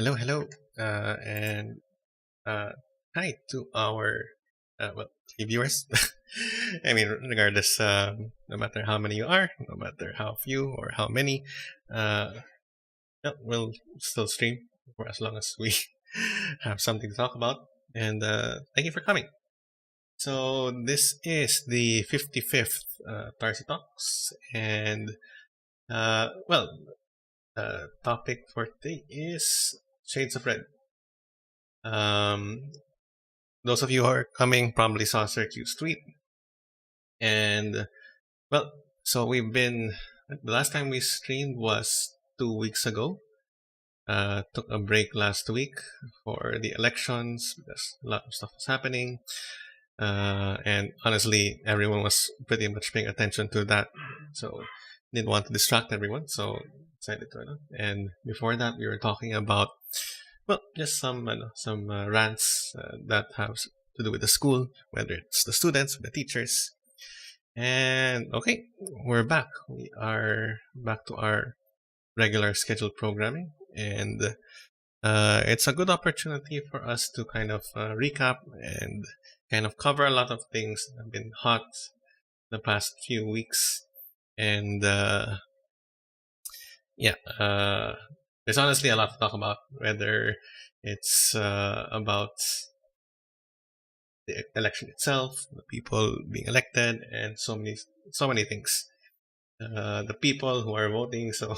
Hello, hello, and uh, hi to our three viewers. I mean, regardless, no matter how many you are, no matter how few or how many, uh, yeah, we'll still stream for as long as we have something to talk about. And thank you for coming. So this is the 55th Tarcy Talks, and well, topic for today is Shades of Red. Um, those of you who are coming probably saw Syracuse tweet. And well, so we've been the last time we streamed was 2 weeks ago. Took a break last week for the elections because a lot of stuff was happening. And honestly, everyone was pretty much paying attention to that. So didn't want to distract everyone. So decided to. And before that, we were talking about just some rants that have to do with the school, whether it's the students, the teachers. And okay, we're back. We are back to our regular scheduled programming, and it's a good opportunity for us to kind of recap and kind of cover a lot of things that have been hot the past few weeks. And yeah, there's honestly a lot to talk about, whether it's about the election itself, the people being elected, and so many things. The people who are voting. So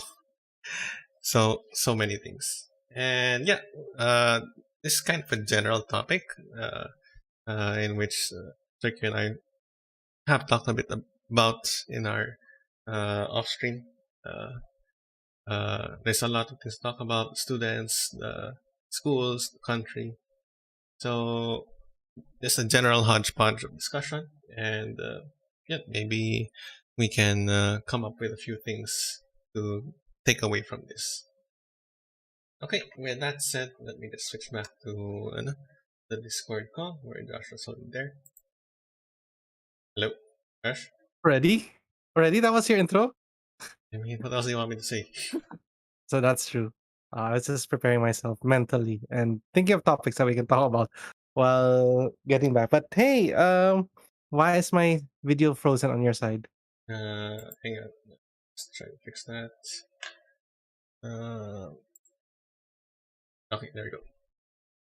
So many things. And yeah, uh, this is kind of a general topic uh, in which Turkey and I have talked a bit about in our off stream. Uh, there's a lot of things to talk about: students, the schools, the country. So just a general hodgepodge of discussion, and yeah, maybe we can come up with a few things to take away from this. Okay, with that said, let me just switch back to the Discord call where Josh was holding there. Hello, Josh. Ready? Ready? That was your intro? I mean, what else do you want me to say? So that's true. I was just preparing myself mentally and thinking of topics that we can talk about while getting back. But hey, why is my video frozen on your side? Hang on, let's try to fix that. Uh, okay, there we go.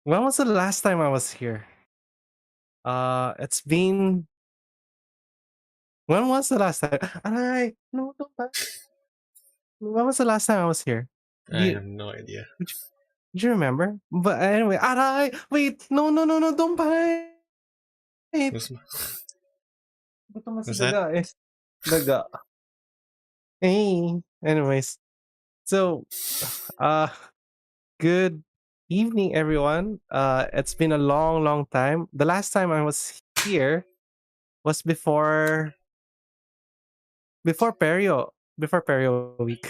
When was the last time I was here? It's been. When was the last time? I no, don't. When was the last time I was here? Do I you, have no idea. would you, do you remember? But anyway, aray, wait, no, no, no, no, don't bite. Who's, Ito mas who's that? daga eh. Daga. Hey. Anyways, so uh good evening everyone. It's been a long, long time. The last time I was here was before Perio week.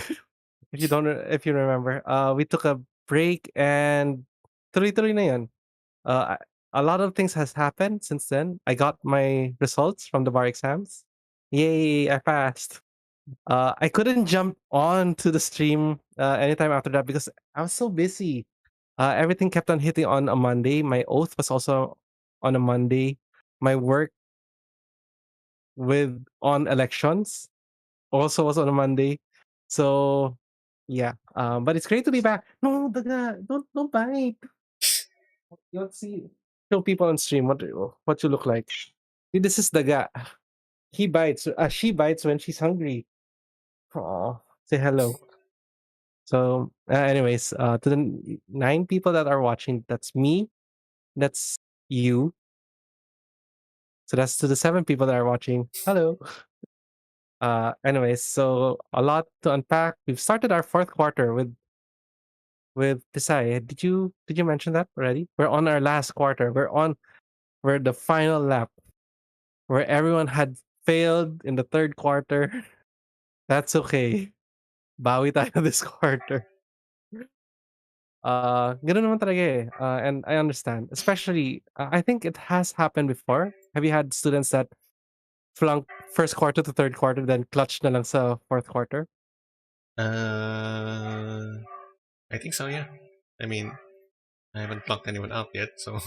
If you remember. We took a break and tuloy-tuloy na yun. A lot of things has happened since then. I got my results from the bar exams. Yay, I passed. I couldn't jump on to the stream anytime after that because I was so busy. Everything kept on hitting on a Monday. My oath was also on a Monday. My work with on elections also was on a Monday. So yeah, but it's great to be back. No, Daga, don't bite. You'll see. Show people on stream what you look like. See, this is Daga. He bites. She bites when she's hungry. Aw, say hello. So, anyways, to the 9 people that are watching, that's me, that's you. So that's to the 7 people that are watching. Hello. Anyways, so a lot to unpack. We've started our fourth quarter with Pisay. Did you mention that already? We're on our last quarter. We're the final lap where everyone had failed in the third quarter. That's okay. Bawi tayo this quarter. Gano'n naman talaga, eh, and I understand. Especially, I think it has happened before. Have you had students that flunk first quarter to third quarter, then clutch na lang sa fourth quarter? Uh, I think so. Yeah. I mean, I haven't plucked anyone out yet, so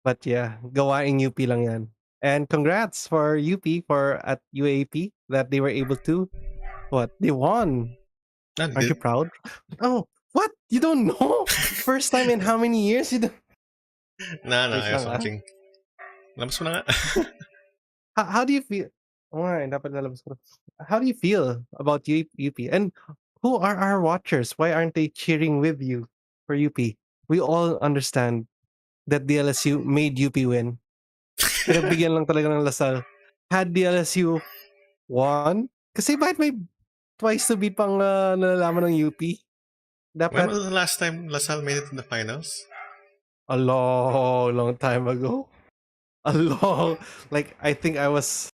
But yeah, gawaing UP lang yan. And congrats for UP for at UAP that they were able to what? They won. I Aren't you did. proud? Oh, what? You don't know? First time in how many years? You don't... Nah, nah, Wait I was lang, ah. watching. Labas mo na nga. How do you feel? Oo nga, dapat lalabas ko. How do you feel about UP? And who are our watchers? Why aren't they cheering with you for UP? We all understand that the LSU made UP win. Pinagbigyan lang talaga ng Lasal. Had the LSU won, kasi bakit may twice to beat pang nalalaman ng UP? When Dapat was the last time LaSalle made it to the finals? a long, long time ago. A long, like I think I was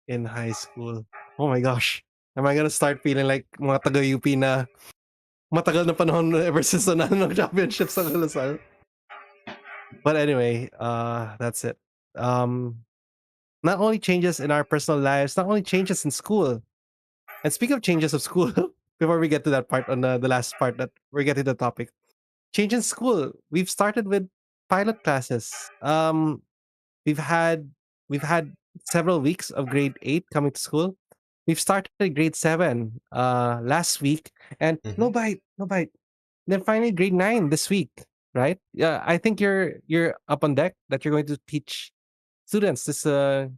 in high school. Oh my gosh. Am I gonna start feeling like mga taga-UP na matagal na panahon ever since nanalo ng championship sa Lasal? But anyway, that's it. Um, Not only changes in our personal lives, not only changes in school. And speaking of changes of school, before we get to that part on the last part that we're getting the topic, change in school. We've started with pilot classes. We've had several weeks of grade 8 coming to school. We've started grade 7 last week, and Mm-hmm. no bite. Then finally grade 9 this week, right? Yeah, I think you're up on deck that you're going to teach students this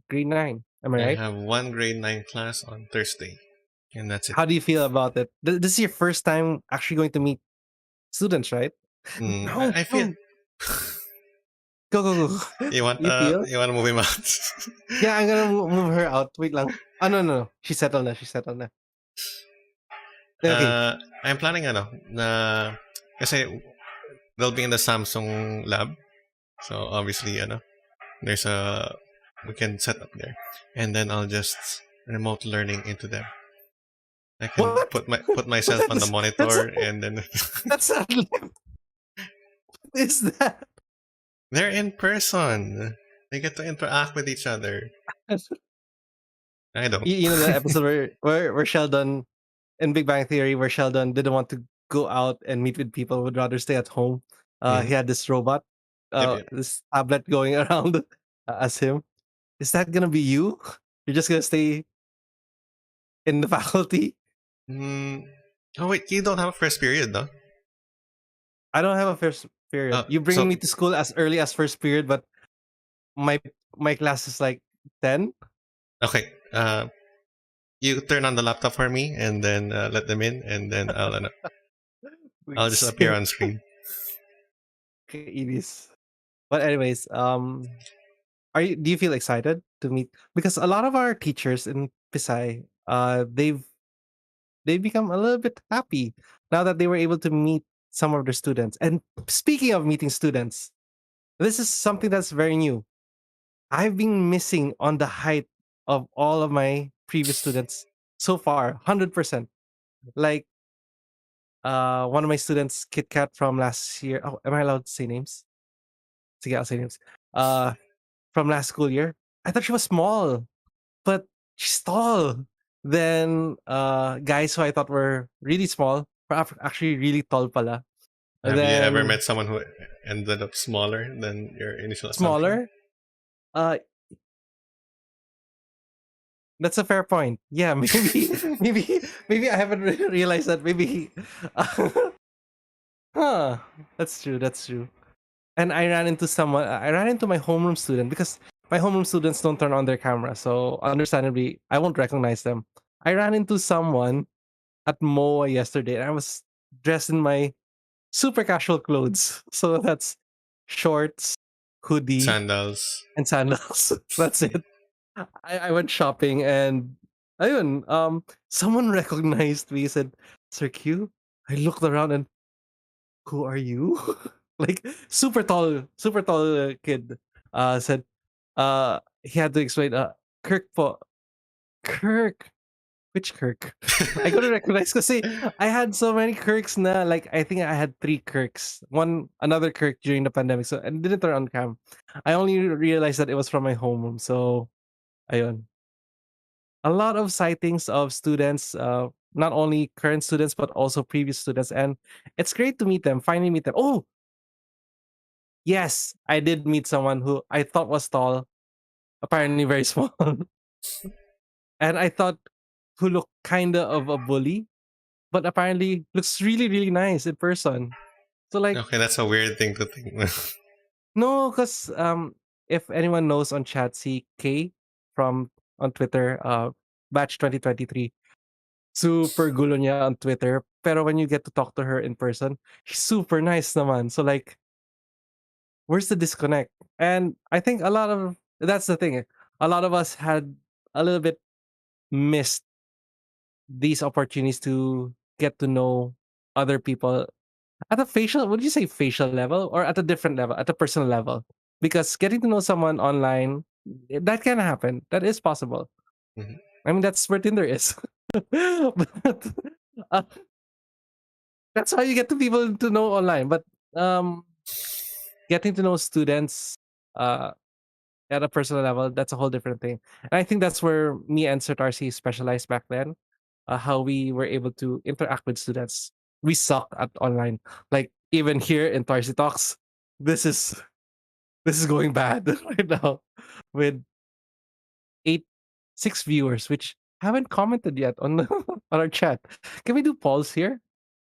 grade 9. Am I I right? have one grade 9 class on Thursday. and that's it. How do you feel about it? This is your first time actually going to meet students, right? No, I feel no, go, go, go. You feel? you want to move him out. Yeah, I'm gonna move her out. Wait lang. Oh, no, no, no. She settled na. She settled na. Okay. I'm planning na kasi they'll be in the Samsung lab. So obviously there's a we can set up there, and then I'll just remote learning into them. I can What? put myself on the That's monitor, and then that's not what is that? they're in person. They get to interact with each other. I don't. You know the episode where Sheldon in Big Bang Theory where Sheldon didn't want to go out and meet with people, would rather stay at home. Mhm. He had this robot, Yep, yep. this tablet going around as him. Is that gonna be you? You're just gonna stay in the faculty? Mm. Oh wait, you don't have a first period, no? I don't have a first period. You bringing So me to school as early as first period, but my my class is like 10. okay. You turn on the laptop for me, and then let them in, and then I'll just appear on screen. Kainis. But anyways, do you feel excited to meet, because a lot of our teachers in Pisay, they've become a little bit happy now that they were able to meet some of their students. And speaking of meeting students, this is something that's very new. I've been missing on the height of all of my previous students so far, 100%. Like one of my students, Kit Kat from last year. Oh, am I allowed to say names? Sige, I'll say names. Uh, from last school year. I thought she was small, but she's tall. Then guys who I thought were really small were actually really tall pala. And Have you ever then met someone who ended up smaller than your initial assumption? smaller. Uh, that's a fair point. Yeah, maybe I haven't realized that. Maybe, huh? That's true. That's true. And I ran into someone. I ran into my homeroom student because my homeroom students don't turn on their camera, so understandably, I won't recognize them. I ran into someone at MOA yesterday, and I was dressed in my super casual clothes. So that's shorts, hoodie, Sandals. and sandals. That's it. I went shopping and ayun, someone recognized me, said, Sir Q. I looked around and who are you? Like super tall kid. Said he had to explain Kirk po. Kirk. Which Kirk? I couldn't recognize because I had so many Kirks na, like I think I had three Kirks. Another Kirk during the pandemic. So and didn't turn on cam. I only realized that it was from my homeroom. So ayun. A lot of sightings of students, not only current students but also previous students, and it's great to meet them. Finally meet them. Oh, yes, I did meet someone who I thought was tall, apparently very small, and I thought who looked kinda of a bully, but apparently looks really, really nice in person. So like, Okay, that's a weird thing to think. no, because if anyone knows on chat, see K from on Twitter, batch 2023, super gulo niya on Twitter. Pero when you get to talk to her in person, she's super nice naman. So like, where's the disconnect? And I think that's the thing. A lot of us had a little bit missed these opportunities to get to know other people at a facial, would you say facial level, or at a different level, at a personal level? Because getting to know someone online, that can happen. That is possible. Mhm. I mean, that's where Tinder is. But uh, that's how you get to people to know online. But um, getting to know students uh, at a personal level, that's a whole different thing. And I think that's where me and Sir Tarcy specialized back then. How we were able to interact with students. We suck at online. Like even here in Tarsi Talks, this is this is going bad right now with eight six viewers, which haven't commented yet on the, on our chat. Can we do polls here?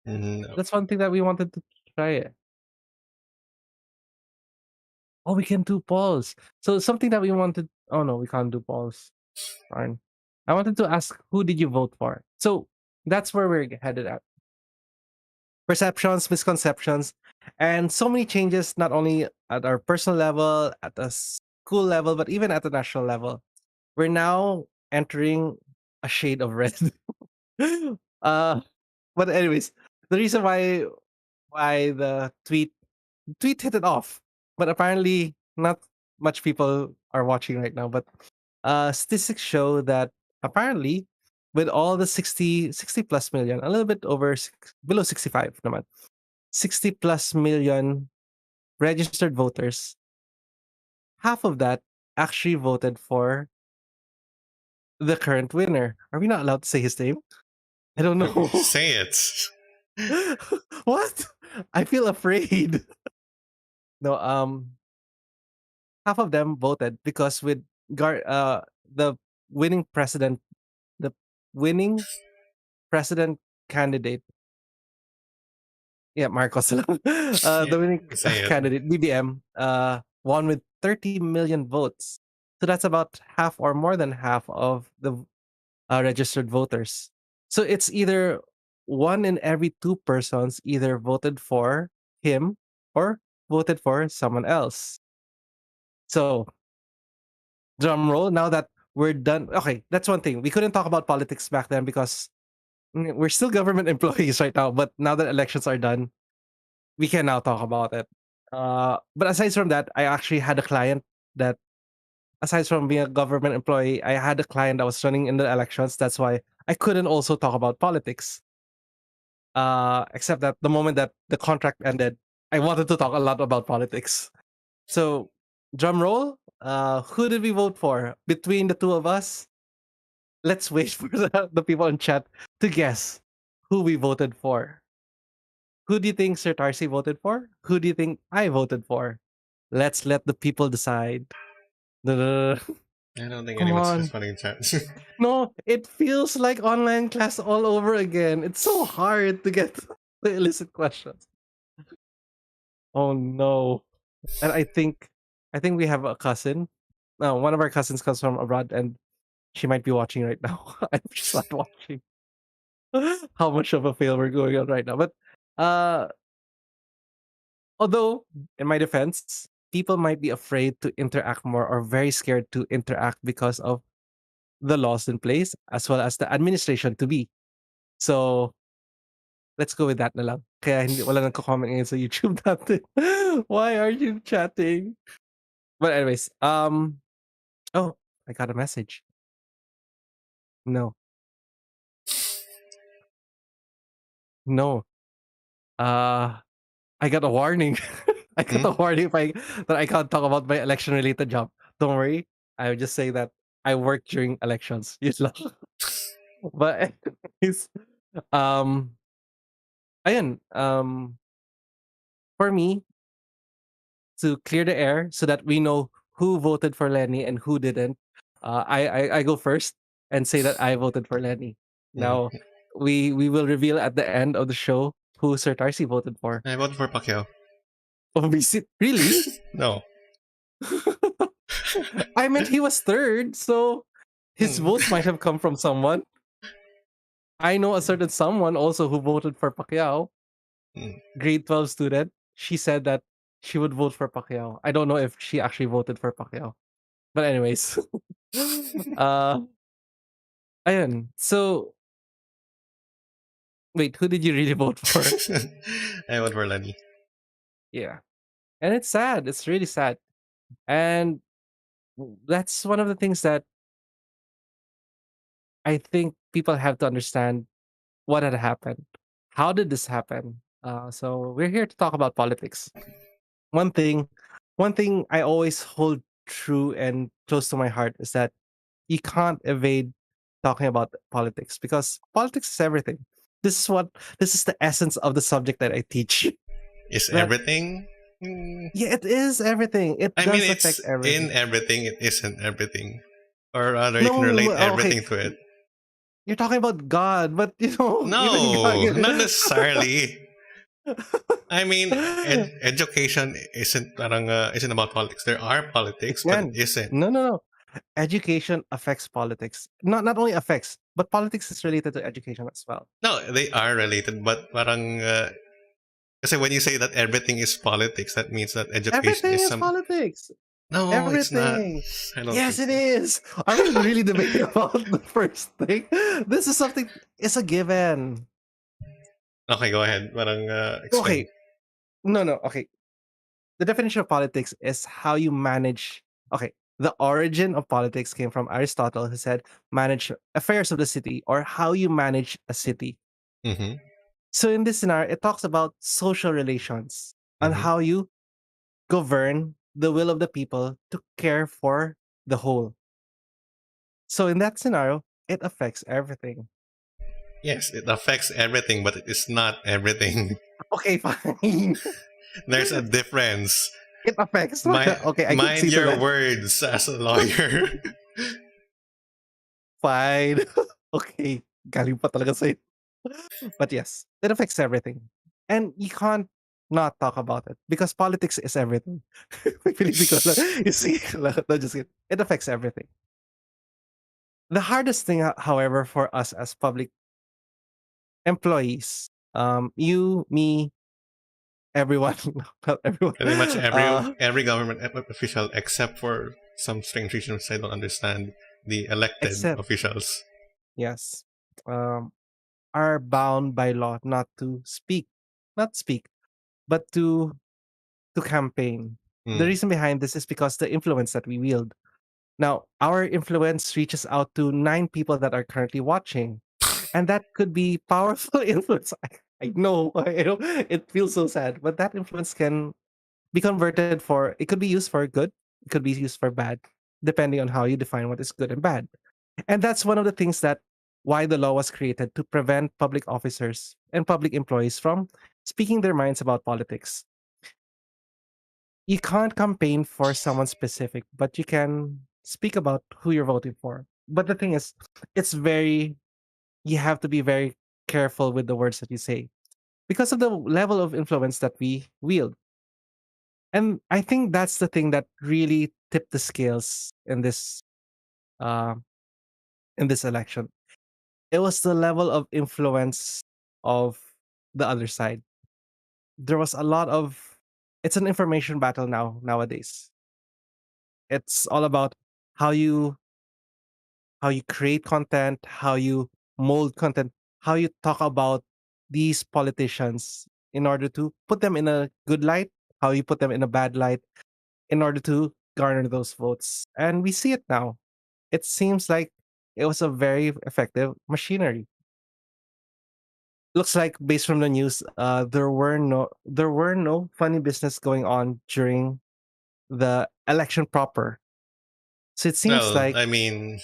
No. That's one thing that we wanted to try it. Oh, we can do polls. So something that we wanted. Oh no, we can't do polls. Darn. I wanted to ask, who did you vote for? So that's where we're headed at. Perceptions, misconceptions, and so many changes, not only at our personal level, at the school level, but even at the national level. We're now entering a shade of red. uh, but anyways, the reason why the tweet hit it off, but apparently not much people are watching right now. But statistics show that apparently with all the 60 plus million, a little bit over below 65 naman, 60 plus million registered voters, half of that actually voted for the current winner. Are we not allowed to say his name? I don't know. Say it. What? I feel afraid. No, half of them voted because with the winning president, the winning president candidate, yeah, Marcos, Yeah, the winning say it. candidate, BBM, won with 30 million votes. So that's about half or more than half of the registered voters. So it's either one in every two persons either voted for him or voted for someone else. So drum roll. Now that we're done, okay, that's one thing. We couldn't talk about politics back then because we're still government employees right now. But now that elections are done, we can now talk about it. But aside from that, I actually had a client that, aside from being a government employee, I had a client that was running in the elections. That's why I couldn't also talk about politics. Except that the moment that the contract ended, I wanted to talk a lot about politics. So, drum roll. Who did we vote for between the two of us? Let's wait for the people in chat to guess who we voted for. Who do you think Sir Tarcy voted for? Who do you think I voted for? Let's let the people decide. Duh. I don't think Come anyone's on. responding in chat. No, it feels like online class all over again. It's so hard to get the illicit questions. Oh no. And I think we have a cousin. No, one of our cousins comes from abroad and she might be watching right now. I hope she's not watching. How much of a fail we're going on right now. But uh although in my defense, people might be afraid to interact more or very scared to interact because of the laws in place as well as the administration to be. So let's go with that na lang. Kaya hindi wala nagko-comment ngayon sa YouTube natin. Why are you chatting? But anyways, oh, I got a message. No. No. Uh I got a warning. I got Hmm? a warning if I that I can't talk about my election related job. Don't worry. I would just say that I work during elections. Yun lang. But anyways, um ayun, for me to clear the air so that we know who voted for Lenny and who didn't, I go first and say that I voted for Lenny. Now Mhm. we will reveal at the end of the show who Sir Tarcy voted for. I voted for Pacquiao. Oh, really? No. I meant he was third, so his Mm. votes might have come from someone. I know a certain someone also who voted for Pacquiao, Mm. grade 12 student. She said that she would vote for Pacquiao. I don't know if she actually voted for Pacquiao. But anyways, uh, ayun. So, wait, who did you really vote for? I voted for Lenny. Yeah. And it's sad. It's really sad. And that's one of the things that I think people have to understand what had happened. How did this happen? So we're here to talk about politics. One thing, one thing I always hold true and close to my heart is that you can't evade talking about politics because politics is everything. This is the essence of the subject that I teach. Is That everything? Mm. yeah, it is everything. It I mean, does it's affect in everything. everything. It isn't everything. Or rather, you can No, relate okay, everything to it. you're talking about God, but even No, God. not necessarily. I mean, education isn't parang isn't about politics. There are politics, but it Yan. isn't. No, no, no. education affects politics. Not only affects, but politics is related to education as well. No, they are related, but parang kasi when you say that everything is politics, that means that education Everything is is some. politics. No, it's not. Everything. I don't Yes, think it so. is. Are we really debating about the first thing? This is something. It's a given. Okay, go ahead. Parang explain. Okay. No, no. Okay. The definition of politics is how you manage. Okay. The origin of politics came from Aristotle, who said, manage affairs of the city or how you manage a city. Mm-hmm. So in this scenario, it talks about social relations and Mm-hmm. how you govern the will of the people to care for the whole. So in that scenario, it affects everything. Yes, it affects everything, but it is not everything. Okay, fine. There's a difference. It affects. Mind, Okay, I can mind see to your that. words as a lawyer. Fine. Okay, galing pa talaga sa'yo. But yes, it affects everything. And you can't not talk about it because politics is everything. Pipilitin ko lang. You see, no, just kidding. It affects everything. The hardest thing, however, for us as public employees, you, me, everyone, not everyone, Pretty much every uh, every government official, except for some strange reasons I don't understand, the elected except, officials. yes, um, are bound by law not to speak, not speak, but to campaign. The Mm. reason behind this is because the influence that we wield. Now, our influence reaches out to 9 people that are currently watching, and that could be powerful influence. I know, I know, it feels so sad, but that influence can be converted for. It could be used for good. It could be used for bad, depending on how you define what is good and bad. And that's one of the things that why the law was created to prevent public officers and public employees from speaking their minds about politics. You can't campaign for someone specific, but you can speak about who you're voting for. But the thing is, it's very, you have to be very careful with the words that you say because of the level of influence that we wield. And I think that's the thing that really tipped the scales uh, in this election. It was the level of influence of the other side. There was a lot of, it's an information battle nowadays. It's all about how you create content, how you mold content, how you talk about these politicians in order to put them in a good light, how you put them in a bad light in order to garner those votes. And we see it now. It seems like it was a very effective machinery. Looks like based from the news, there were no funny business going on during the election proper. So it seems Well, like, I mean,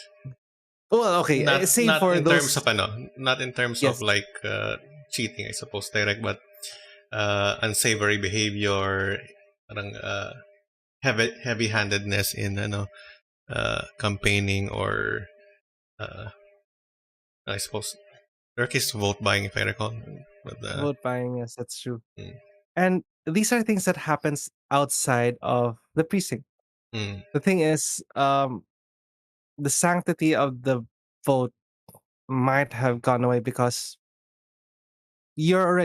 well, okay, save not for in terms those. of ano, not in terms of Yes, like cheating, I suppose, direct, but unsavory behavior, parang heavy-handedness in campaigning or uh, I suppose there is vote buying if I recall. But vote buying. Yes, that's true. mm, And these are things that happens outside of the precinct. mm. The thing is, the sanctity of the vote might have gone away because your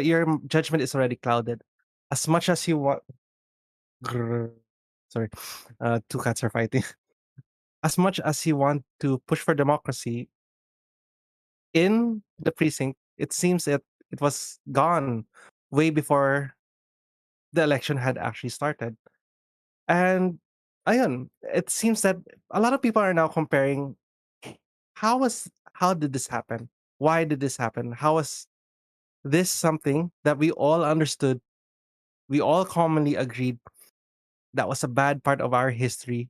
judgment is already clouded. As much as you want, grrr, sorry, two cats are fighting. As much as you want to push for democracy in the precinct, it seems that it was gone way before the election had actually started. And ayun, it seems that a lot of people are now comparing how did this happen? Why did this happen? How was this something that we all understood, we all commonly agreed that was a bad part of our history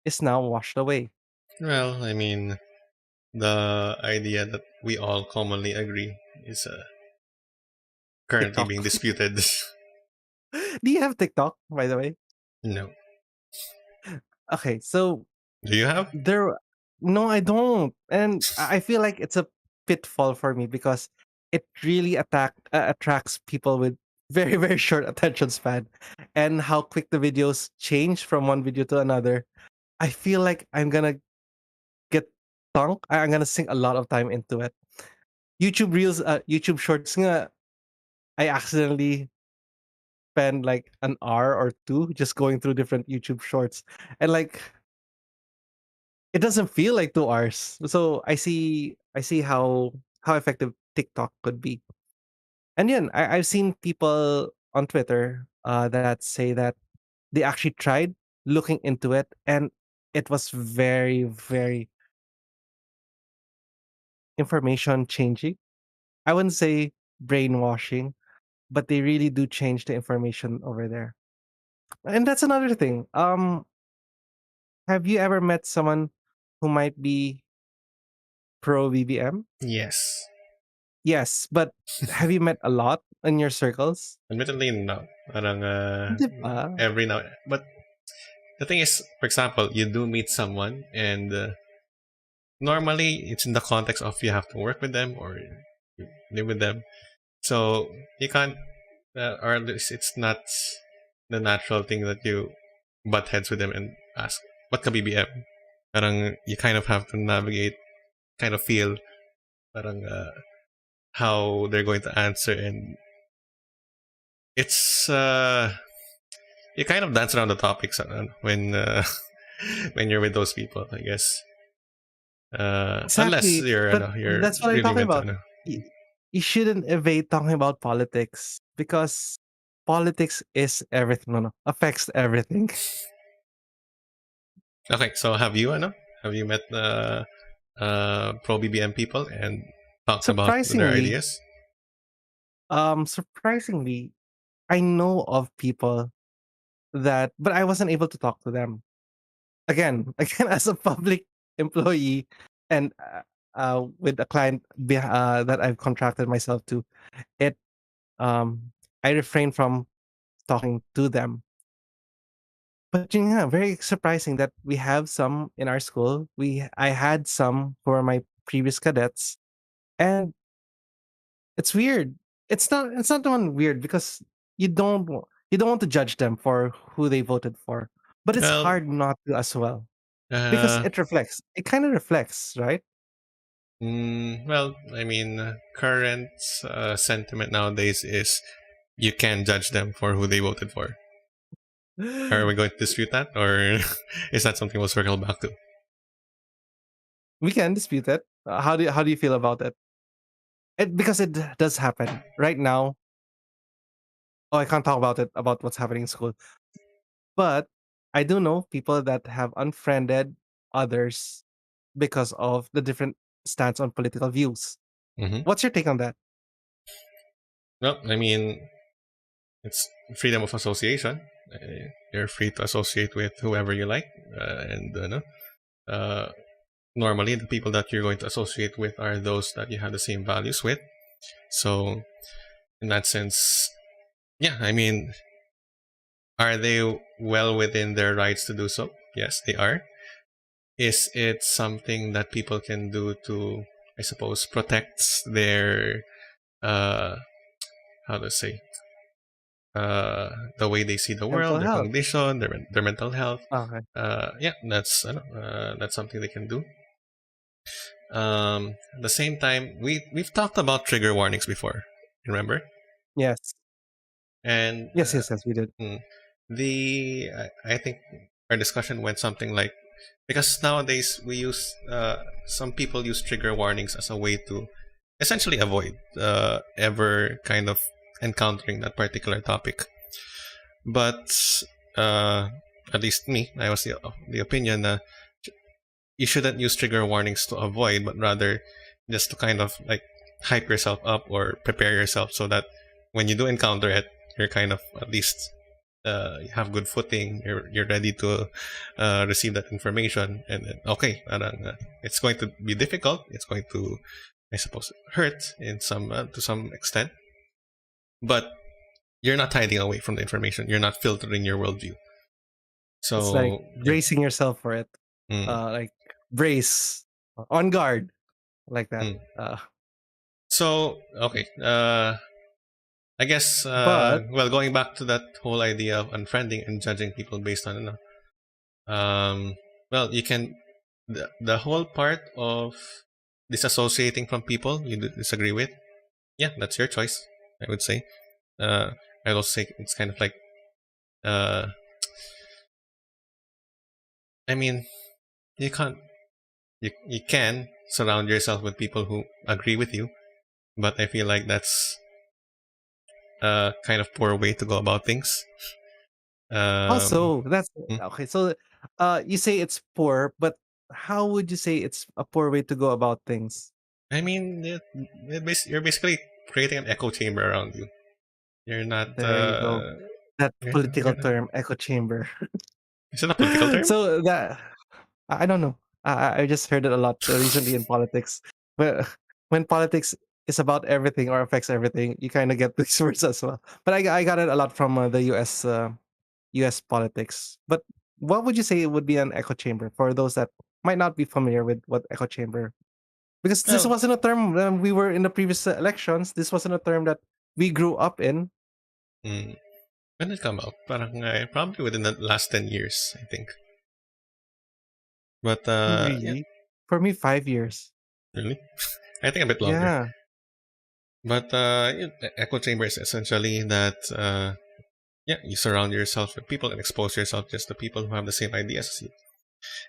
is now washed away. Well, I mean, the idea that we all commonly agree is currently being TikTok. disputed. Do you have TikTok, by the way? No, Okay, so do you have? there no, I don't. And I feel like it's a pitfall for me because it really attracts people with very, very short attention span and how quick the videos change from one video to another. I feel like I'm gonna get sunk. I'm gonna sink a lot of time into it. YouTube Reels, YouTube Shorts nga, I accidentally spend like an hour or two just going through different YouTube Shorts, and like it doesn't feel like 2 hours. So I see how effective TikTok could be. And yeah, I've seen people on Twitter that say that they actually tried looking into it, and it was very, very information changing. I wouldn't say brainwashing, but they really do change the information over there. And that's another thing. Have you ever met someone who might be pro BBM? Yes. Yes, but have you met a lot in your circles? Admittedly, no. Parang, 'Di ba? every now. But the thing is, for example, you do meet someone, and normally it's in the context of you have to work with them or you live with them. So you can't, or at least it's not the natural thing that you butt heads with them and ask, what ka BBM? Parang you kind of have to navigate, kind of feel parang how they're going to answer, and it's you kind of dance around the topics when when you're with those people, I guess. Unless Exactly. you're But you're that's what I'm really talking meant to about. Y you shouldn't evade talking about politics because politics is everything. No, no, affects everything. Okay, so have you met pro BBM people and talked about their Surprisingly, ideas? surprisingly, I know of people that, but I wasn't able to talk to them. Again, as a public employee and with a client that I've contracted myself to, it I refrain from talking to them. But yeah, very surprising that we have some in our school. I had some who are my previous cadets, and it's weird. It's not the one weird because you don't want to judge them for who they voted for, but it's Well, hard not to as well because uh, it kind of reflects, right? well, I mean, current sentiment nowadays is you can't judge them for who they voted for. Are we going to dispute that, or is that something we'll circle back to? We can dispute it. How do you feel about it? Because it does happen right now. Oh, I can't talk about it about what's happening in school, but I do know people that have unfriended others because of the different stance on political views. Hmm. What's your take on that? Well, I mean, it's freedom of association. You're free to associate with whoever you like, and no, uh, normally the people that you're going to associate with are those that you have the same values with. So, in that sense, yeah, I mean, are they well within their rights to do so? Yes, they are. Is it something that people can do to, I suppose, protect their uh, how to say, the way they see the Mental world, their health. condition, their mental health? Okay. Yeah, that's I know, that's something they can do. At the same time, we've talked about trigger warnings before. Remember? Yes. And Yes. Yes. Yes. We did. mm, I think our discussion went something like, because nowadays we use some people use trigger warnings as a way to essentially avoid ever kind of encountering that particular topic. But uh, at least me, I was the opinion you shouldn't use trigger warnings to avoid, but rather just to kind of like hype yourself up or prepare yourself so that when you do encounter it, you're kind of at least you have good footing. You're ready to receive that information, and then, okay, parang, it's going to be difficult. It's going to, I suppose, hurt in some to some extent, but you're not hiding away from the information. You're not filtering your worldview. It's like So yeah. bracing yourself for it. Mm, Like brace, on guard, like that. mm. Uh, So okay. I guess, but well, going back to that whole idea of unfriending and judging people based on, you know, well, you can the whole part of disassociating from people you disagree with. Yeah, that's your choice. I would say. Uh, I also say it's kind of like. Uh, I mean, you can't. You can surround yourself with people who agree with you, but I feel like that's a kind of poor way to go about things. Um, Also, that's hmm. okay. So, you say it's poor, but how would you say it's a poor way to go about things? I mean, you're basically creating an echo chamber around you. You're not. There you go. That political You're not, term, echo chamber. is it a political term? So that I don't know. I just heard it a lot recently in politics. But when politics is about everything or affects everything, you kind of get these words as well. But I got it a lot from the U.S. politics. But what would you say would be an echo chamber for those that might not be familiar with what echo chamber? Because this Well, wasn't a term we were in the previous elections. This wasn't a term that we grew up in. mm, when did it come out? Parang, probably within the last 10 years, I think. But yeah, Really, for me, 5 years. really, I think a bit longer. Yeah. But echo chamber is essentially that yeah, you surround yourself with people and expose yourself just to people who have the same ideas as you,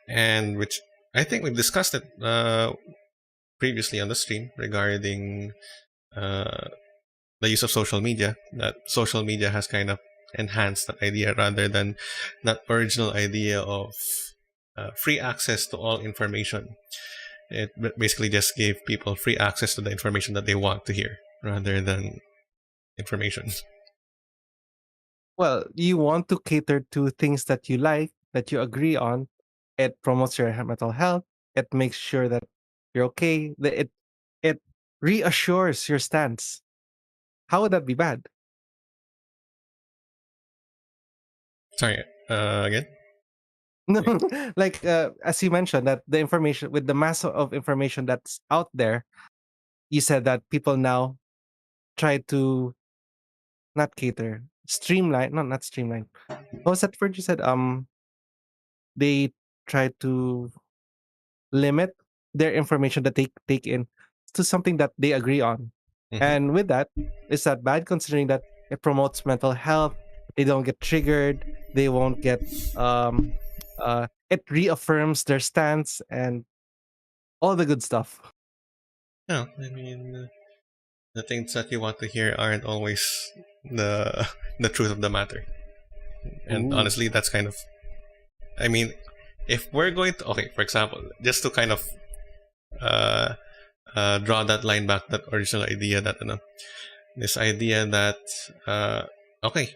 and which I think we've discussed it previously on the stream regarding uh, the use of social media. That social media has kind of enhanced that idea rather than that original idea of free access to all information. It basically just gave people free access to the information that they want to hear rather than information. Well, you want to cater to things that you like, that you agree on. It promotes your mental health. It makes sure that you're okay. It reassures your stance. How would that be bad? Sorry, again? No, like as you mentioned that the information with the mass of information that's out there, you said that people now try to not cater, streamline, no, not streamline. What was that word you said? They try to limit their information that they take in to something that they agree on. Mm-hmm. And with that, is that bad considering that it promotes mental health? They don't get triggered. They won't get it reaffirms their stance and all the good stuff. No, I mean, the things that you want to hear aren't always the the truth of the matter. And Ooh. honestly, that's kind of. I mean, if we're going to, okay, for example, just to kind of uh, draw that line back, that original idea that this idea that okay,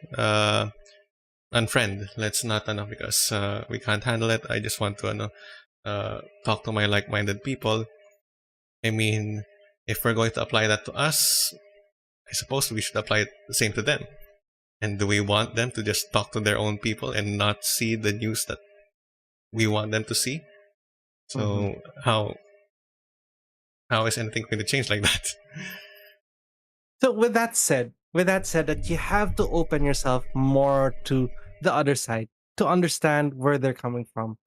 unfriend, let's not because we can't handle it. I just want to talk to my like-minded people. I mean, if we're going to apply that to us, I suppose we should apply it the same to them. And do we want them to just talk to their own people and not see the news that we want them to see? Mhm. So how is anything going to change like that? So with that said, that you have to open yourself more to the other side to understand where they're coming from.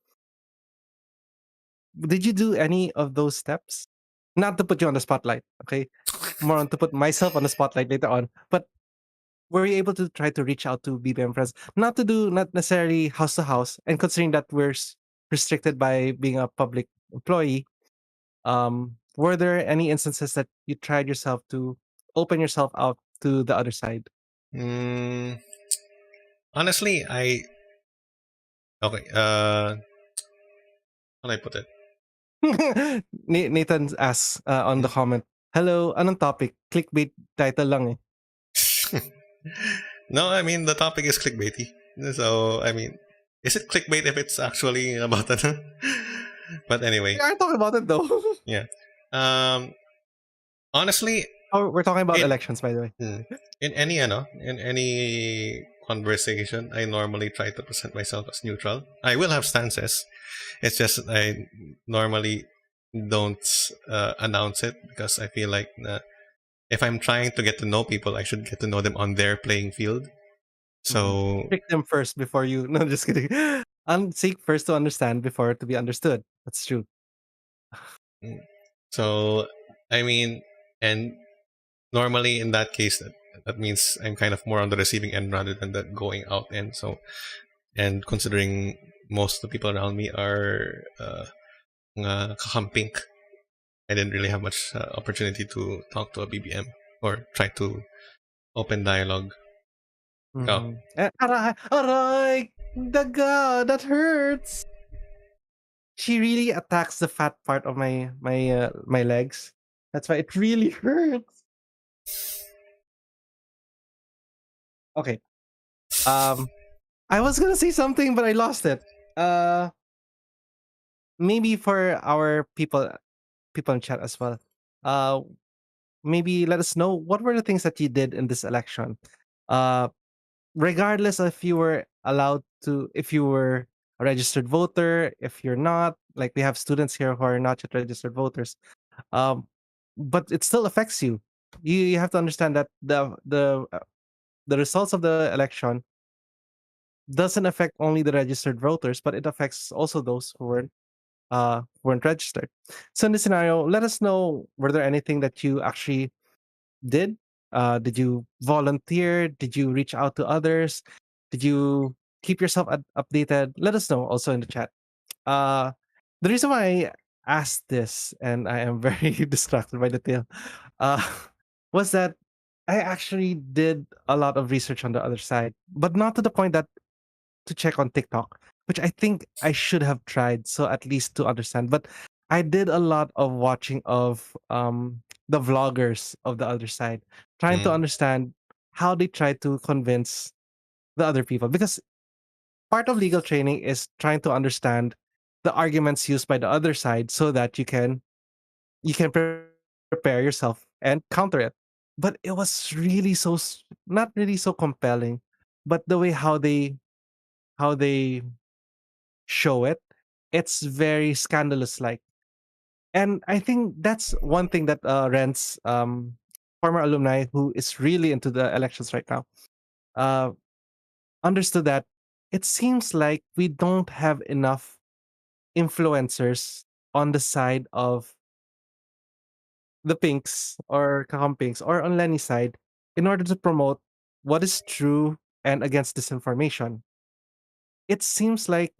Did you do any of those steps? Not to put you on the spotlight, okay? More on to put myself on the spotlight later on. But were you able to try to reach out to BBM friends? Not to do not necessarily house to house, and considering that we're restricted by being a public employee, were there any instances that you tried yourself to open yourself out to the other side? Mm, honestly, I okay. How do I put it? Nathan asks on the comment, "Hello, anong topic? Clickbait title lang eh." No, I mean the topic is clickbaity. So I mean, is it clickbait if it's actually about that? But We anyway, are talking about it though. yeah. Um, honestly, Oh, we're talking about in elections, by the way. mm, in any in any conversation, I normally try to present myself as neutral. I will have stances. It's just I normally don't announce it because I feel like if I'm trying to get to know people, I should get to know them on their playing field. Mhm. So Pick them first before you. No, just kidding. Seek first to understand before to be understood. That's true. Mm. So, I mean, and normally in that case, that means I'm kind of more on the receiving end rather than the going out end. So, and considering most of the people around me are mga kakamping, I didn't really have much opportunity to talk to a BBM or try to open dialogue. Oh, Aray! Aray! Daga! That hurts! She really attacks the fat part of my legs. That's why it really hurts. Okay. Um, I was gonna say something, but I lost it. Uh, Maybe for our people in chat as well. Uh, Maybe let us know what were the things that you did in this election. Uh, Regardless if you were allowed to, if you were a registered voter, if you're not, like we have students here who are not yet registered voters. Um, but it still affects you. You have to understand that the results of the election doesn't affect only the registered voters, but it affects also those who weren't registered. So in this scenario, let us know, were there anything that you actually did? Did you volunteer? Did you reach out to others? Did you keep yourself updated? Let us know also in the chat. Uh, the reason why I asked this, and I am very distracted by the tail, uh, was that I actually did a lot of research on the other side, but not to the point that to check on TikTok, which I think I should have tried, so at least to understand. But I did a lot of watching of the vloggers of the other side, trying to mm, understand how they try to convince the other people. Because part of legal training is trying to understand the arguments used by the other side so that you can prepare yourself and counter it. But it was really not really so compelling, but the way how they show it, it's very scandalous like. And I think that's one thing that Ren's former alumni who is really into the elections right now uh, understood that it seems like we don't have enough influencers on the side of the pinks or kakampings or on Lenny's side in order to promote what is true and against disinformation. It seems like,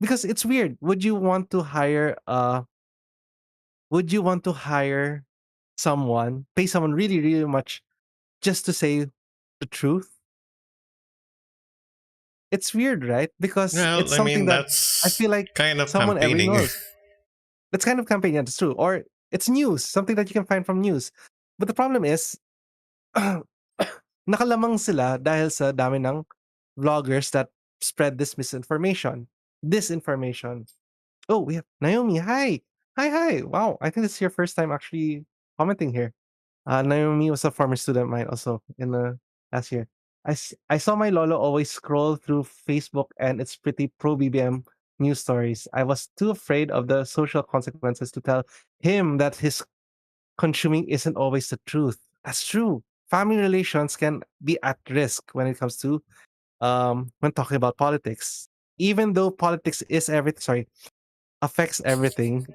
because it's weird. Would you want to hire someone, pay someone really, really much just to say the truth? It's weird, right? Because it's well, I something mean, that I that's feel like kind of someone every campaigning. knows. That's kind of campaign, yeah, that's true. Or it's news, something that you can find from news. But the problem is, nakalamang sila dahil sa dami ng vloggers that spread this misinformation, disinformation. Oh, we have Naomi. Hi. Hi, hi. Wow. I think this is your first time actually commenting here. Naomi was a former student of mine also in the last year. I saw my lolo always scroll through Facebook and it's pretty pro BBM news stories. I was too afraid of the social consequences to tell him that his consuming isn't always the truth. That's true. Family relations can be at risk when it comes to when talking about politics. Even though politics is everything, sorry, affects everything,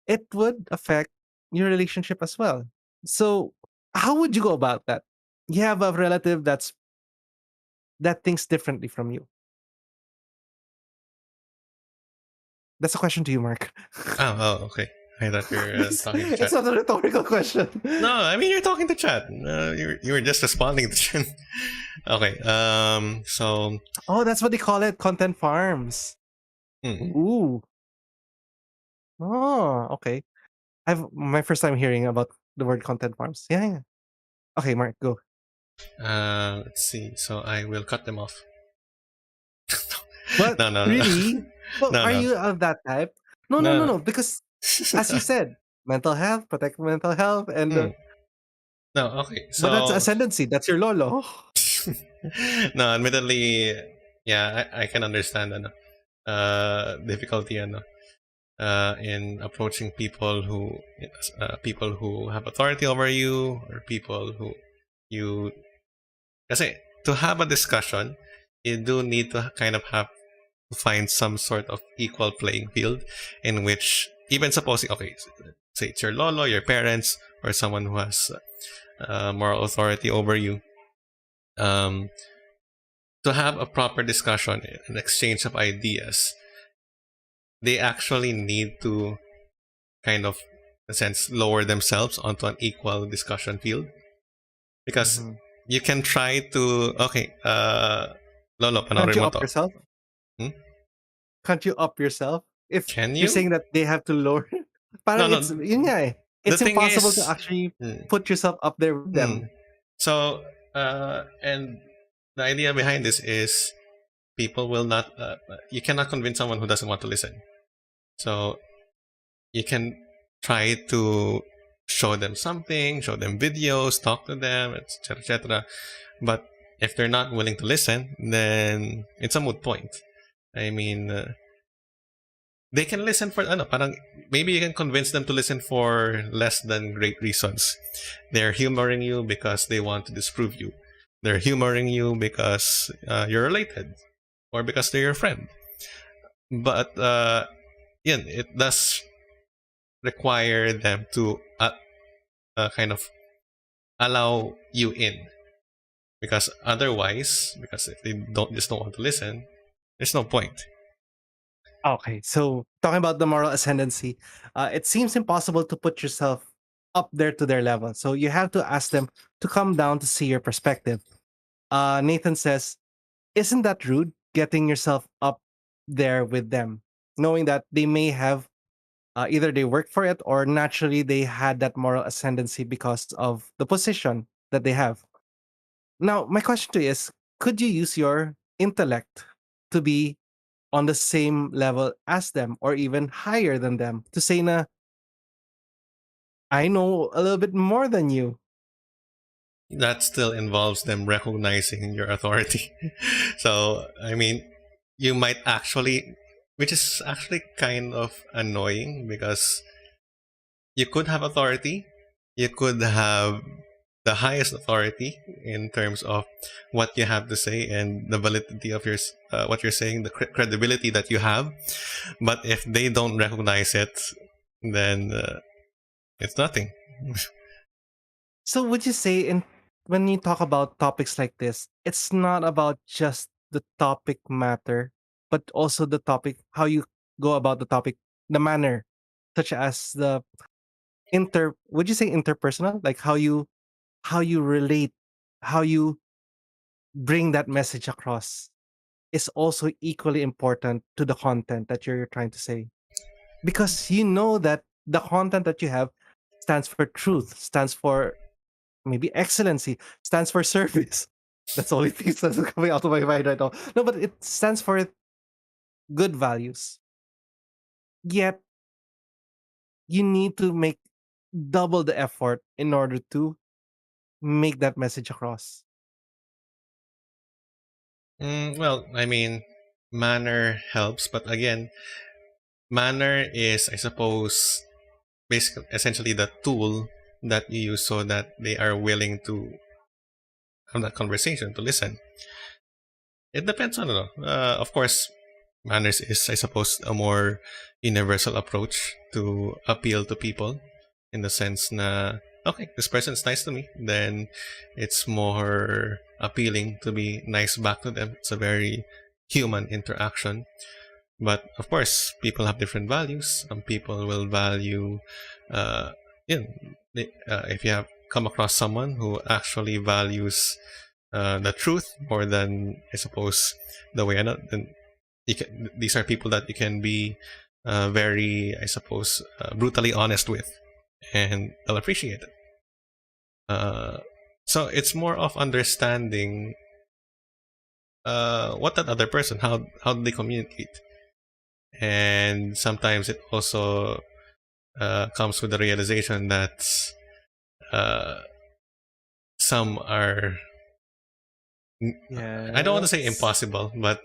it would affect your relationship as well. So, how would you go about that? You have a relative that thinks differently from you. That's a question to you, Mark. Okay. I thought you were talking to It's chat. not a rhetorical question. No, I mean you're talking to chat. You were just responding to chat. Okay. So, Oh, that's what they call it, content farms. hmm, Ooh. Oh, okay. I've my first time hearing about the word content farms. Yeah, yeah. Okay, Mark, go. let's see. So I will cut them off. But No, no, no, really? Well, no, are no, you of that type? No, no, no, no. no. Because as you said, mental health, protect mental health, and Hmm. No. Okay. but that's So, ascendancy. That's your lolo. no. Admittedly, yeah, I can understand difficulty in approaching people who have authority over you or people who you kasi to have a discussion you do need to kind of have to find some sort of equal playing field in which, even supposing, okay, say it's your lolo, your parents, or someone who has moral authority over you, um, to have a proper discussion, an exchange of ideas, they actually need to kind of, in a sense, lower themselves onto an equal discussion field. Because Mhm. you can try to, okay, lolo, Can't panoorin you mo up to. yourself? Hmm? Can't you up yourself? If Can you're you? saying that they have to lower, No, parang no. it's yun nga eh. The It's thing impossible to is, actually hmm, put yourself up there with them. so, and the idea behind this is people will not, you cannot convince someone who doesn't want to listen. So you can try to show them something, show them videos, talk to them, etc., etc. But if they're not willing to listen, then it's a moot point. I mean, they can listen for ano, parang maybe you can convince them to listen for less than great reasons. They're humoring you because they want to disprove you. They're humoring you because you're related or because they're your friend. But yeah, it does require them to kind of allow you in, because otherwise, because if they don't want to listen, there's no point. Okay, so talking about the moral ascendancy, it seems impossible to put yourself up there to their level. So you have to ask them to come down to see your perspective. Nathan says, "Isn't that rude? Getting yourself up there with them, knowing that they may have either they worked for it or naturally they had that moral ascendancy because of the position that they have." Now, my question to you is: could you use your intellect to be on the same level as them or even higher than them to say na I know a little bit more than you? That still involves them recognizing your authority. So, I mean, you might actually, which is actually kind of annoying, because you could have authority, you could have the highest authority in terms of what you have to say and the validity of your what you're saying, the credibility that you have. But if they don't recognize it, then it's nothing. So would you say in when you talk about topics like this, it's not about just the topic matter, but also the topic, how you go about the topic, the manner, such as the would you say interpersonal? Like how you relate, how you bring that message across is also equally important to the content that you're trying to say. Because you know that the content that you have stands for truth, stands for maybe excellency, stands for service. That's the only thing that's coming out of my mind right now. No, but it stands for good values. Yet you need to make double the effort in order to make that message across. Well, I mean, manner helps, but again, manner is, I suppose, basically essentially the tool that you use so that they are willing to have that conversation, to listen. It depends on, of course, manners is, I suppose, a more universal approach to appeal to people, in the sense na, okay, this person's nice to me, then it's more appealing to be nice back to them. It's a very human interaction. But of course, people have different values. Some people will value, uh, you know, if you have come across someone who actually values the truth more than, I suppose, the way I know, then these are people that you can be very, I suppose, brutally honest with, and they'll appreciate it. Uh, so it's more of understanding what that other person, how they communicate, and sometimes it also comes with the realization that uh, some are, I don't want to say Yes. impossible, but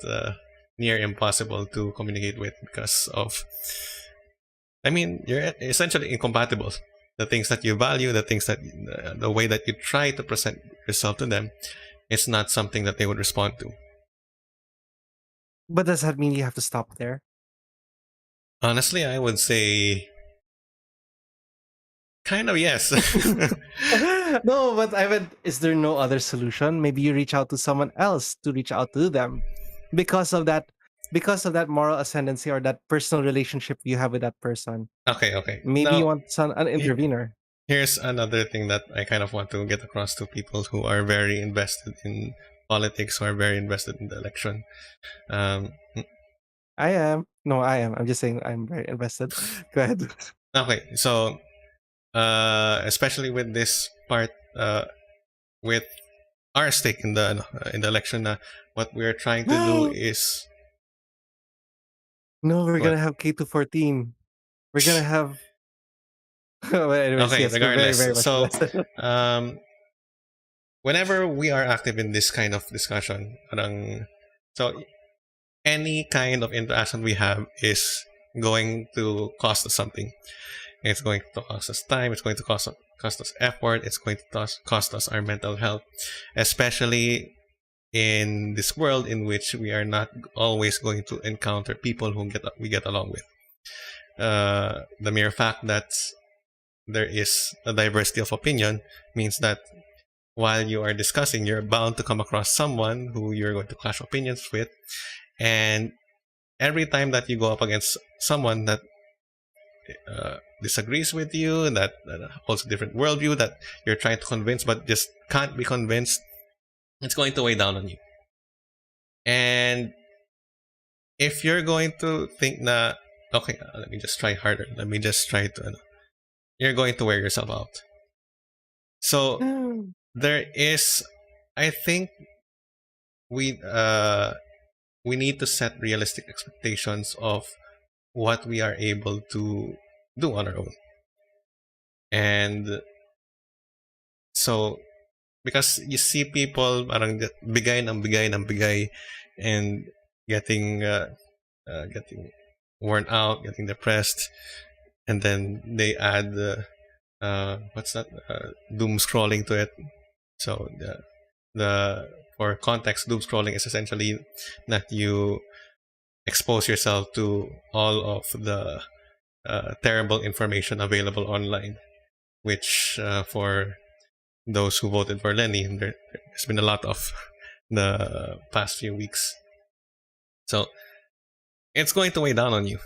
near impossible to communicate with, because of, I mean, you're essentially incompatible. The things that you value, the things that, the way that you try to present yourself to them, it's not something that they would respond to. But does that mean you have to stop there? Honestly, I would say kind of yes. No, but I mean, is there no other solution? Maybe you reach out to someone else to reach out to them because of that, because of that moral ascendancy or that personal relationship you have with that person. Okay, okay. Maybe you Now, want an he- intervener. here's another thing that I kind of want to get across to people who are very invested in politics, who are very invested in the election. Um, I am. No, I am. I'm just saying I'm very invested. Go ahead. okay, so especially with this part, with our stake in the election, what we're trying to do No, is we're what? gonna have K214. We're gonna have. Well, anyways, Okay, yes, we're very, regardless. very much So, invested. um, whenever we are active in this kind of discussion, so any kind of interaction we have is going to cost us something. It's going to cost us time. It's going to cost us effort. It's going to cost us our mental health, especially in this world in which we are not always going to encounter people who we get along with. The mere fact that there is a diversity of opinion means that while you are discussing, you're bound to come across someone who you're going to clash opinions with. And every time that you go up against someone that disagrees with you, that holds a different worldview, that you're trying to convince but just can't be convinced, it's going to weigh down on you. And if you're going to think na, okay, let me just try harder, let me just try to, you're going to wear yourself out. So there is, I think we uh, we need to set realistic expectations of what we are able to do on our own. And so because you see people parang bigay ng bigay ng bigay and getting getting worn out, getting depressed, and then they add what's that doom scrolling to it. So the for context, doom scrolling is essentially that you expose yourself to all of the terrible information available online, which for those who voted for Lenny, there's been a lot of the past few weeks. So it's going to weigh down on you.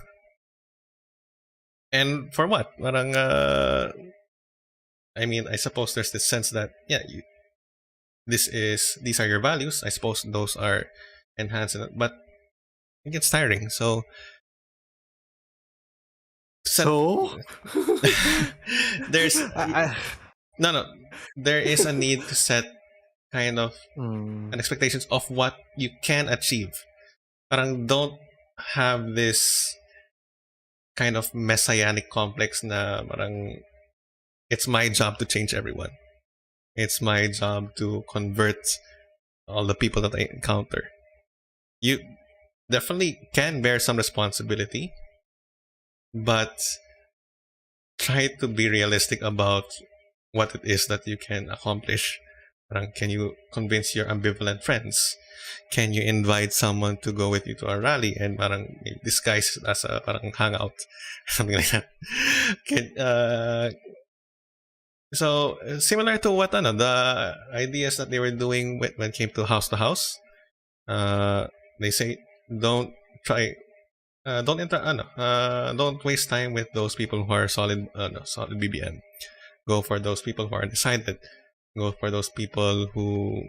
And for what? Parang, I mean, I suppose there's this sense that, yeah, these are your values. I suppose those are enhanced, but it gets tiring. So set So, there's I, no no there is a need to set kind of mm, an expectations of what you can achieve. Parang don't have this kind of messianic complex na parang it's my job to change everyone. It's my job to convert all the people that I encounter. You definitely can bear some responsibility, but try to be realistic about what it is that you can accomplish. Parang, can you convince your ambivalent friends? Can you invite someone to go with you to a rally and parang disguise it as a parang hangout, something like that? Can, so similar to what the ideas that they were doing when it came to house. They say don't try don't waste time with those people who are solid BBM. Go for those people who are undecided. Go for those people who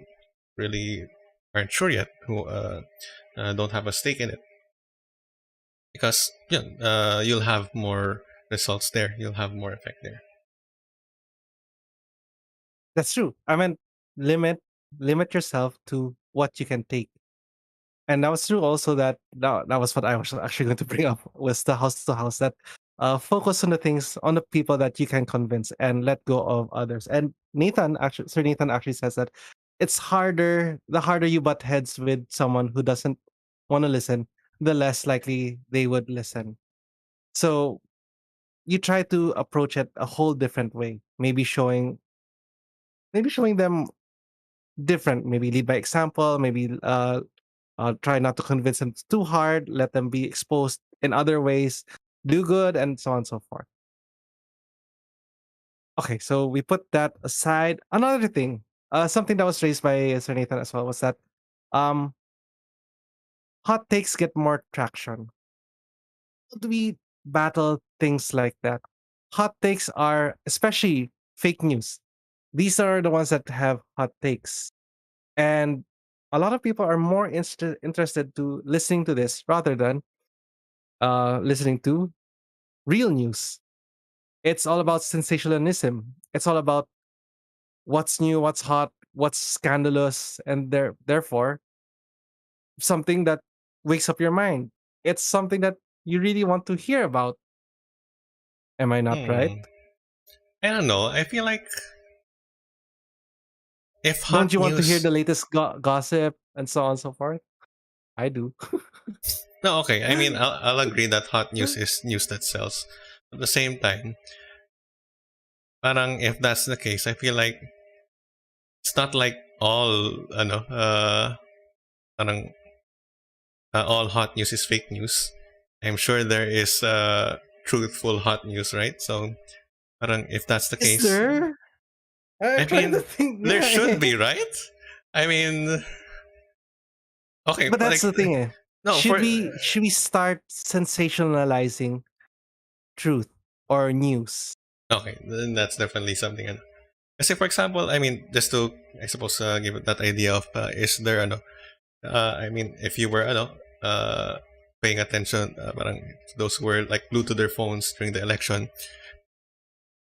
really aren't sure yet, who don't have a stake in it. Because yeah, you'll have more results there. You'll have more effect there. that's true. I mean, limit limit yourself to what you can take. And that was true also that was what I was actually going to bring up was the house to house that focus on the things on the people that you can convince and let go of others. And Sir Nathan actually says that it's harder the harder you butt heads with someone who doesn't want to listen, the less likely they would listen. So you try to approach it a whole different way, maybe showing them different, maybe lead by example, maybe Try not to convince them too hard. Let them be exposed in other ways. Do good and so on and so forth. Okay, so we put that aside. Another thing, something that was raised by Sir Nathan as well was that um, hot takes get more traction. How do we battle things like that? Hot takes are especially fake news. These are the ones that have hot takes, and a lot of people are more interested to listening to this rather than listening to real news. It's all about sensationalism. It's all about what's new, what's hot, what's scandalous, and therefore something that wakes up your mind. It's something that you really want to hear about. Am I not right? Hmm. I don't know. I feel like if Don't hot you want to hear news. the latest gossip and so on and so forth? I do. No, okay. I mean, I'll agree that hot news is news that sells. At the same time, parang if that's the case, I feel like it's not like all, parang, all hot news is fake news. I'm sure there is truthful hot news, right? So, parang if that's the Is case, there? I I'm trying to mean, think. there Yeah, should be, right? I mean, okay, but that's like the thing. Eh. no, for Should we start sensationalizing truth or news? okay, then that's definitely something. Kasi for example, I mean, just to I suppose give it that idea of is there I mean, if you were paying attention, parang those who were like glued to their phones during the election,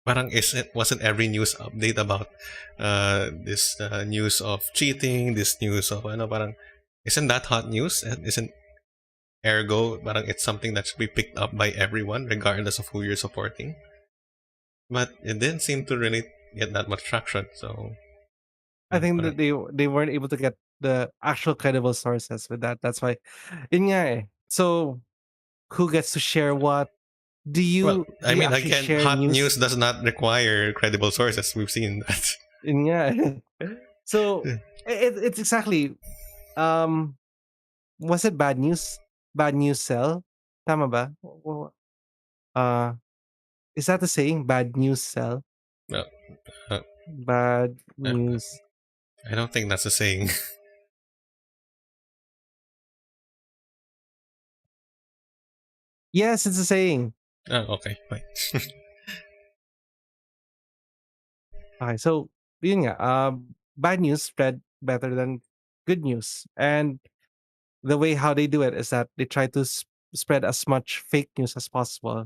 parang wasn't every news update about this news of cheating, this news of parang isn't that hot news? Isn't ergo parang it's something that should be picked up by everyone regardless of who you're supporting? But it didn't seem to really get that much traction. So I think parang that they weren't able to get the actual credible sources with that. That's why. Yun nga eh. So who gets to share what? well, Do I you mean, actually again, share hot news news? does not require credible sources. We've seen that. Yun nga eh. So it's exactly um was it bad news? Bad news sell? Tama ba? Uh is that the saying? Bad news sell? No, uh, Bad uh, news. I don't think that's a saying. Yes, it's a saying. Oh, okay, fine. Okay, so yun nga, bad news spread better than good news. And the way how they do it is that they try to spread as much fake news as possible.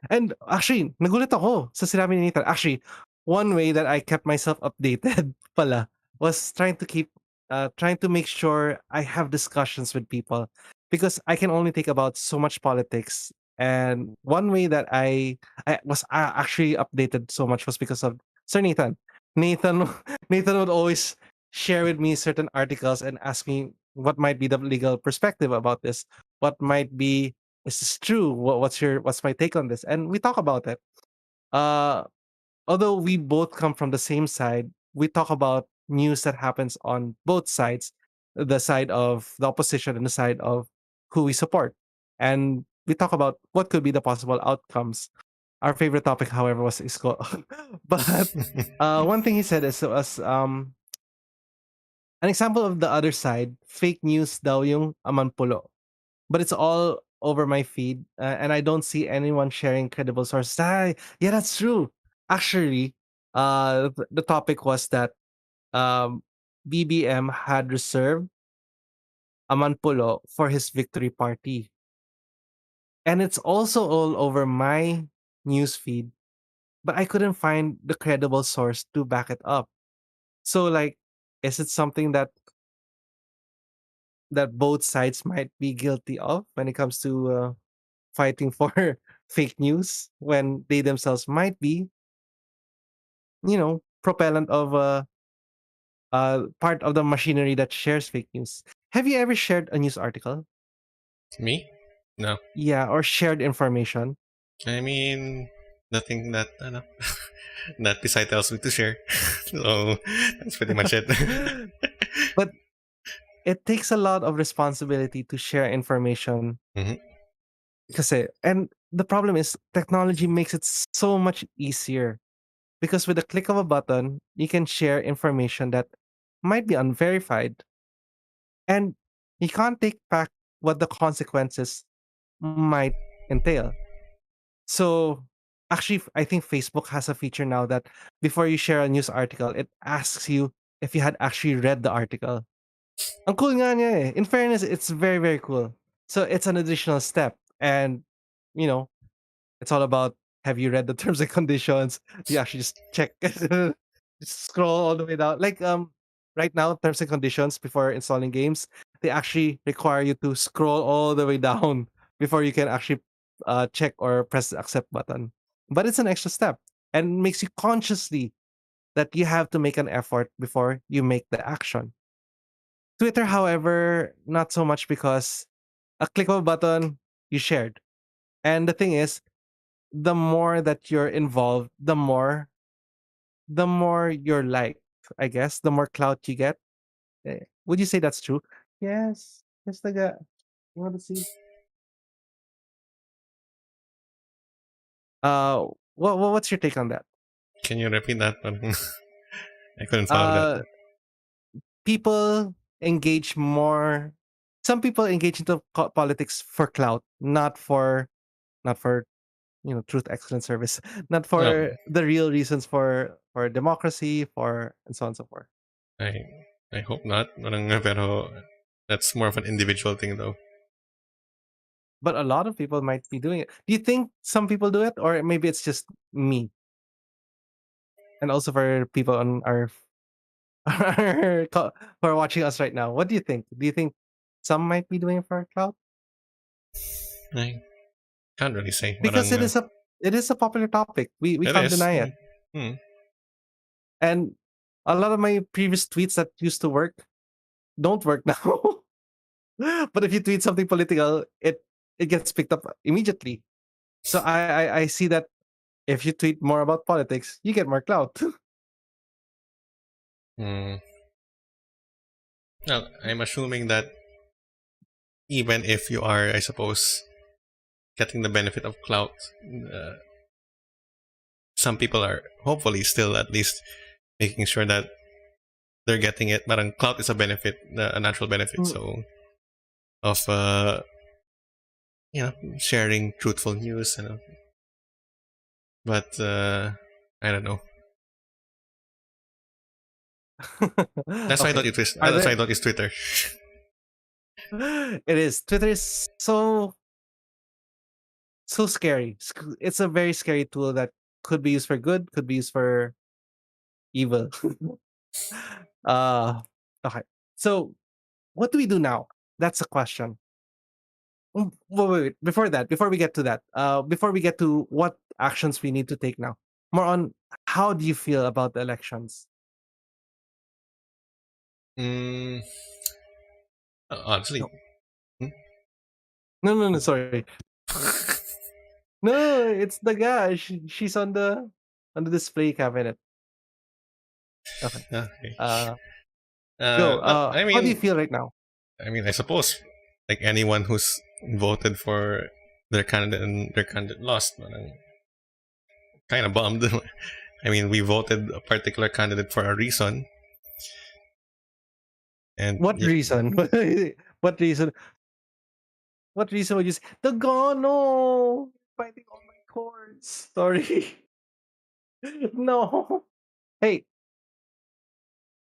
And actually, nagulat ako sa sinabi ni Nathan. Actually, one way that I kept myself updated pala was trying to make sure I have discussions with people because I can only think about so much politics. And one way that I was actually updated so much was because of Sir Nathan. Nathan Nathan would always share with me certain articles and ask me what might be the legal perspective about this. What might be is this true? What's my take on this? And we talk about it. Uh, Although we both come from the same side, we talk about news that happens on both sides, the side of the opposition and the side of who we support. And we talk about what could be the possible outcomes. Our favorite topic, however, was Isko. But one thing he said is was an example of the other side, fake news daw yung amanpulo. But it's all over my feed, and I don't see anyone sharing credible sources. Yeah, that's true. Actually, the topic was that BBM had reserved a manpulo for his victory party, and it's also all over my news feed. But I couldn't find the credible source to back it up. So, like, is it something that both sides might be guilty of when it comes to fighting for fake news when they themselves might be, propellant of part of the machinery that shares fake news. Have you ever shared a news article? Me? No. Yeah, or shared information? I mean, nothing that that Pisai tells me to share. So that's pretty much it. but it takes a lot of responsibility to share information. Hmm. And the problem is technology makes it so much easier because with the click of a button, you can share information that might be unverified, and you can't take back what the consequences might entail. So actually, I think Facebook has a feature now that before you share a news article, it asks you if you had actually read the article. Ang cool nga niya eh. In fairness, it's very, very cool. So it's an additional step. And, you know, it's all about, have you read the terms and conditions? You actually just check, just scroll all the way down. Like right now, terms and conditions before installing games, they actually require you to scroll all the way down before you can actually check or press the accept button. But it's an extra step and makes you consciously that you have to make an effort before you make the action. Twitter, however, not so much because a click of a button, you shared. And the thing is, the more that you're involved, the more you're liked, I guess, the more clout you get. Would you say that's true? Yes. Yes, taga. You want to see? Uh, what's your take on that? Can you repeat that one? I couldn't follow that. Uh, people engage more. Some people engage into politics for clout, not for truth, excellence, service, not Well, for the real reasons for democracy, for and so on and so forth. I I hope not. Pero that's more of an individual thing, though. But a lot of people might be doing it. Do you think some people do it, or maybe it's just me? And also for people on our who are watching us right now, what do you think? Do you think some might be doing it for clout? I can't really say. Because it is a popular topic. We It can't is. deny Hmm. it. Hmm. And a lot of my previous tweets that used to work don't work now. But if you tweet something political, it gets picked up immediately. So I see that if you tweet more about politics, you get more clout. Hmm. Well, I'm assuming that even if you are, I suppose, getting the benefit of clout, uh, some people are hopefully still at least making sure that they're getting it. But clout is a benefit, a natural benefit. Mm. So of sharing truthful news, but I don't know. That's why I don't Okay. use. Are That's why I there? don't use Twitter. It is. Twitter is so scary. It's a very scary tool that could be used for good, could be used for evil. uh okay. So what do we do now? That's a question. Wait. Before we get to that, before we get to what actions we need to take now, more on how do you feel about the elections? Mm, honestly, No, hmm? no, no, no. Sorry, no. It's the guy. She's on the display cabinet. Okay. Okay. Uh, Go. Well, How do you feel right now? I suppose like anyone who's voted for their candidate and their candidate lost, I'm kind of bummed. I mean, we voted a particular candidate for a reason, and What reason? what reason? What reason would you say? The Gono fighting all my cords. Sorry. No. Hey,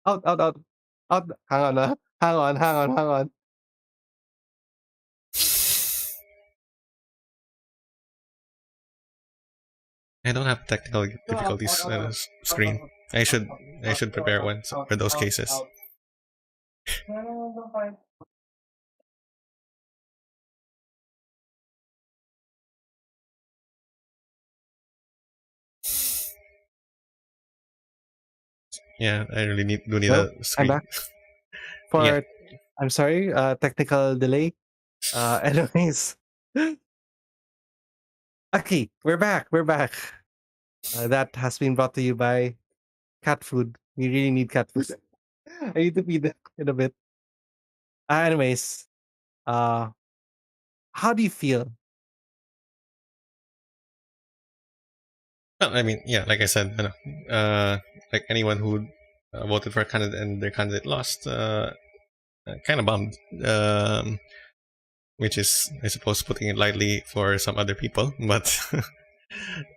out, out, out, out. Hang on, hang on, hang on, hang on. I don't have technical No, out, out, difficulties out, on out, this out, out, screen. out, I out, should out, I should prepare one out, for those out, cases. out. No, no, no, fine. Yeah, I really do need No, a I'm screen. back Yeah. for. I'm sorry, technical delay. Anyways, okay, we're back. We're back. That has been brought to you by cat food. We really need cat food. I need to feed them in a bit. Anyways, uh, how do you feel? Well, I mean, yeah, like I said, like anyone who voted for a candidate and their candidate lost, kind of bummed. Which is, I suppose, putting it lightly for some other people. But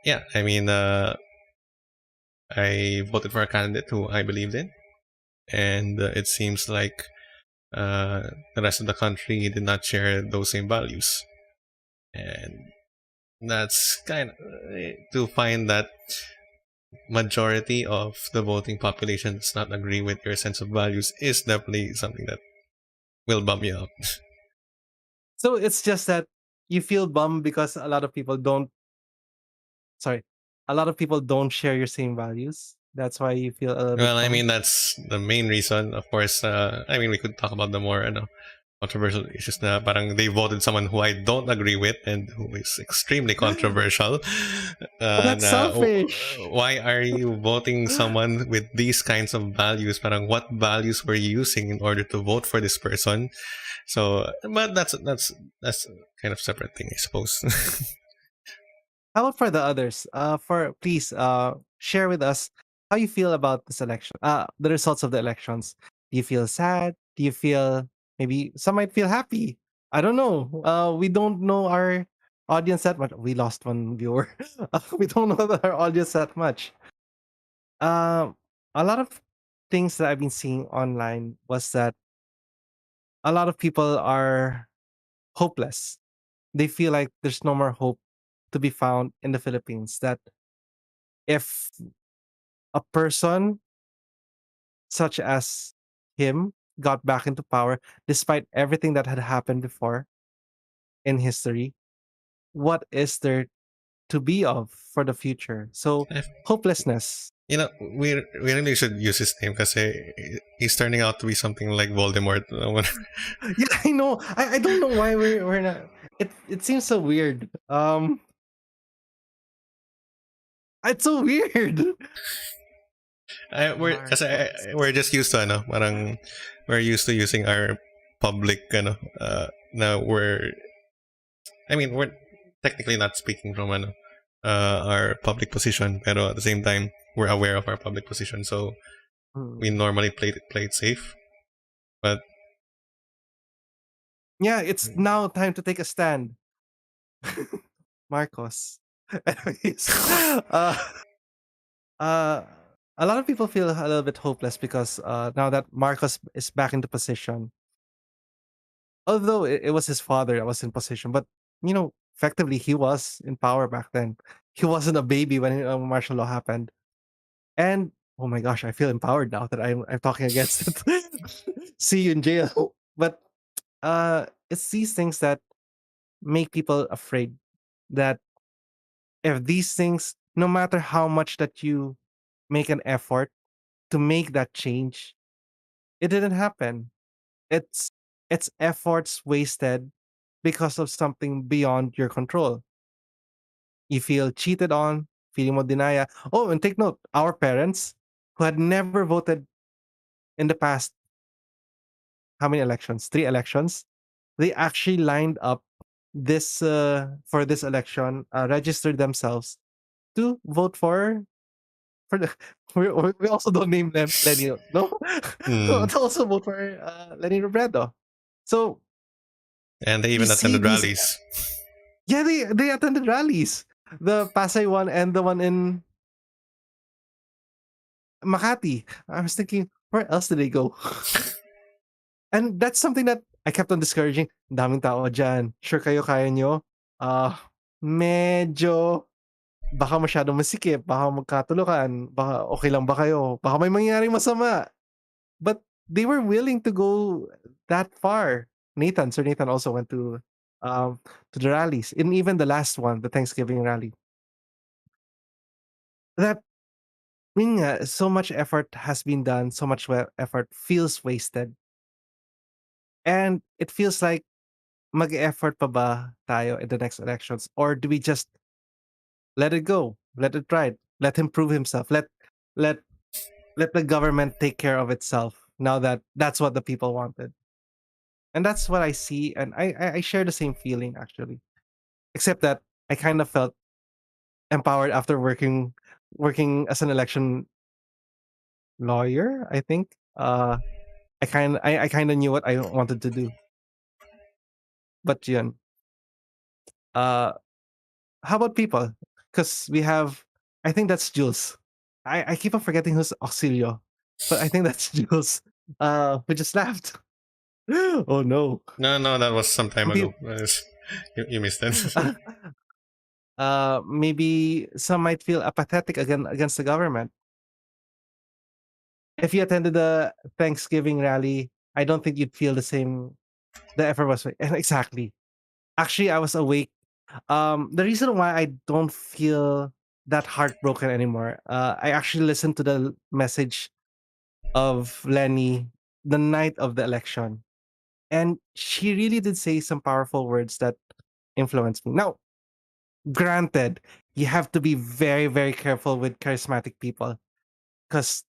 yeah, I mean, I voted for a candidate who I believed in, and it seems like the rest of the country did not share those same values, and that's kind of to find that majority of the voting population does not agree with your sense of values is definitely something that will bum you up. So it's just that you feel bummed because a lot of people don't. Sorry, a lot of people don't share your same values. That's why you feel a little bit Well, I bummed. mean, that's the main reason. Of course, I mean, we could talk about the more, controversial issues na parang they voted someone who I don't agree with and who is extremely controversial. But that's Na, selfish. why are you voting someone with these kinds of values? Parang what values were you using in order to vote for this person? So, but that's kind of separate thing, I suppose. How about for the others? For please, share with us how you feel about this election. The results of the elections. Do you feel sad? Do you feel maybe some might feel happy? I don't know. We don't know our audience that much. We lost one viewer. We don't know our audience that much. Um, a lot of things that I've been seeing online was that a lot of people are hopeless. They feel like there's no more hope to be found in the Philippines. That if a person such as him got back into power despite everything that had happened before in history, what is there to be of for the future? So hopelessness. We really should use his name because he's turning out to be something like Voldemort. Yeah, I know. I don't know why we're not. It seems so weird. It's so weird. We're Marcos. just used to parang we're used to using our public now we're technically not speaking from our public position, pero at the same time we're aware of our public position, so we Hmm. normally play it safe. But Yeah, it's now time to take a stand. Marcos. Anyways, uh, a lot of people feel a little bit hopeless because now that Marcos is back into position, although it was his father that was in position, but effectively he was in power back then. He wasn't a baby when martial law happened, and oh my gosh, I feel empowered now that I'm talking against it. See you in jail, but it's these things that make people afraid that if these things, no matter how much that you make an effort to make that change, it didn't happen. It's it's efforts wasted because of something beyond your control. You feel cheated on, feeling mo dinaya. Oh, and take note, our parents who had never voted in the past, how many elections? Three elections. They actually lined up this for this election, registered themselves to vote for the we also don't name them Lenny, no? mm, To also vote for Lenny Robredo. So and they you even see attended these, rallies. yeah, they attended rallies. The Pasay one and the one in Makati. I was thinking, where else did they go? And that's something that I kept on discouraging. Daming tao dyan. Sure kayo kaya nyo? Medyo baka masyadong masikip, baka magkatulukan, baka okay lang ba kayo? Baka may mangyaring masama. But they were willing to go that far. Sir Nathan also went to the rallies, and even the last one, the Thanksgiving rally. That mean so much effort has been done, so much effort feels wasted, and it feels like mag-effort pa ba tayo in the next elections, or do we just let it go, let it ride, let him prove himself, let let the government take care of itself now that that's what the people wanted. And that's what I see, and I share the same feeling actually, except that I kind of felt empowered after working as an election lawyer. I think I kind of knew what I wanted to do. But yun, uh, how about people? Because we have, I think that's Jules. I keep on forgetting who's Auxilio, but I think that's Jules. We just laughed. Oh no. No, no, that was some time Some ago. people, You missed it. maybe some might feel apathetic against the government. If you attended the Thanksgiving rally, I don't think you'd feel the same. The effort was exactly. Actually, I was awake. The reason why I don't feel that heartbroken anymore, I actually listened to the message of Lenny the night of the election, and she really did say some powerful words that influenced me. Now, granted, you have to be very, very careful with charismatic people because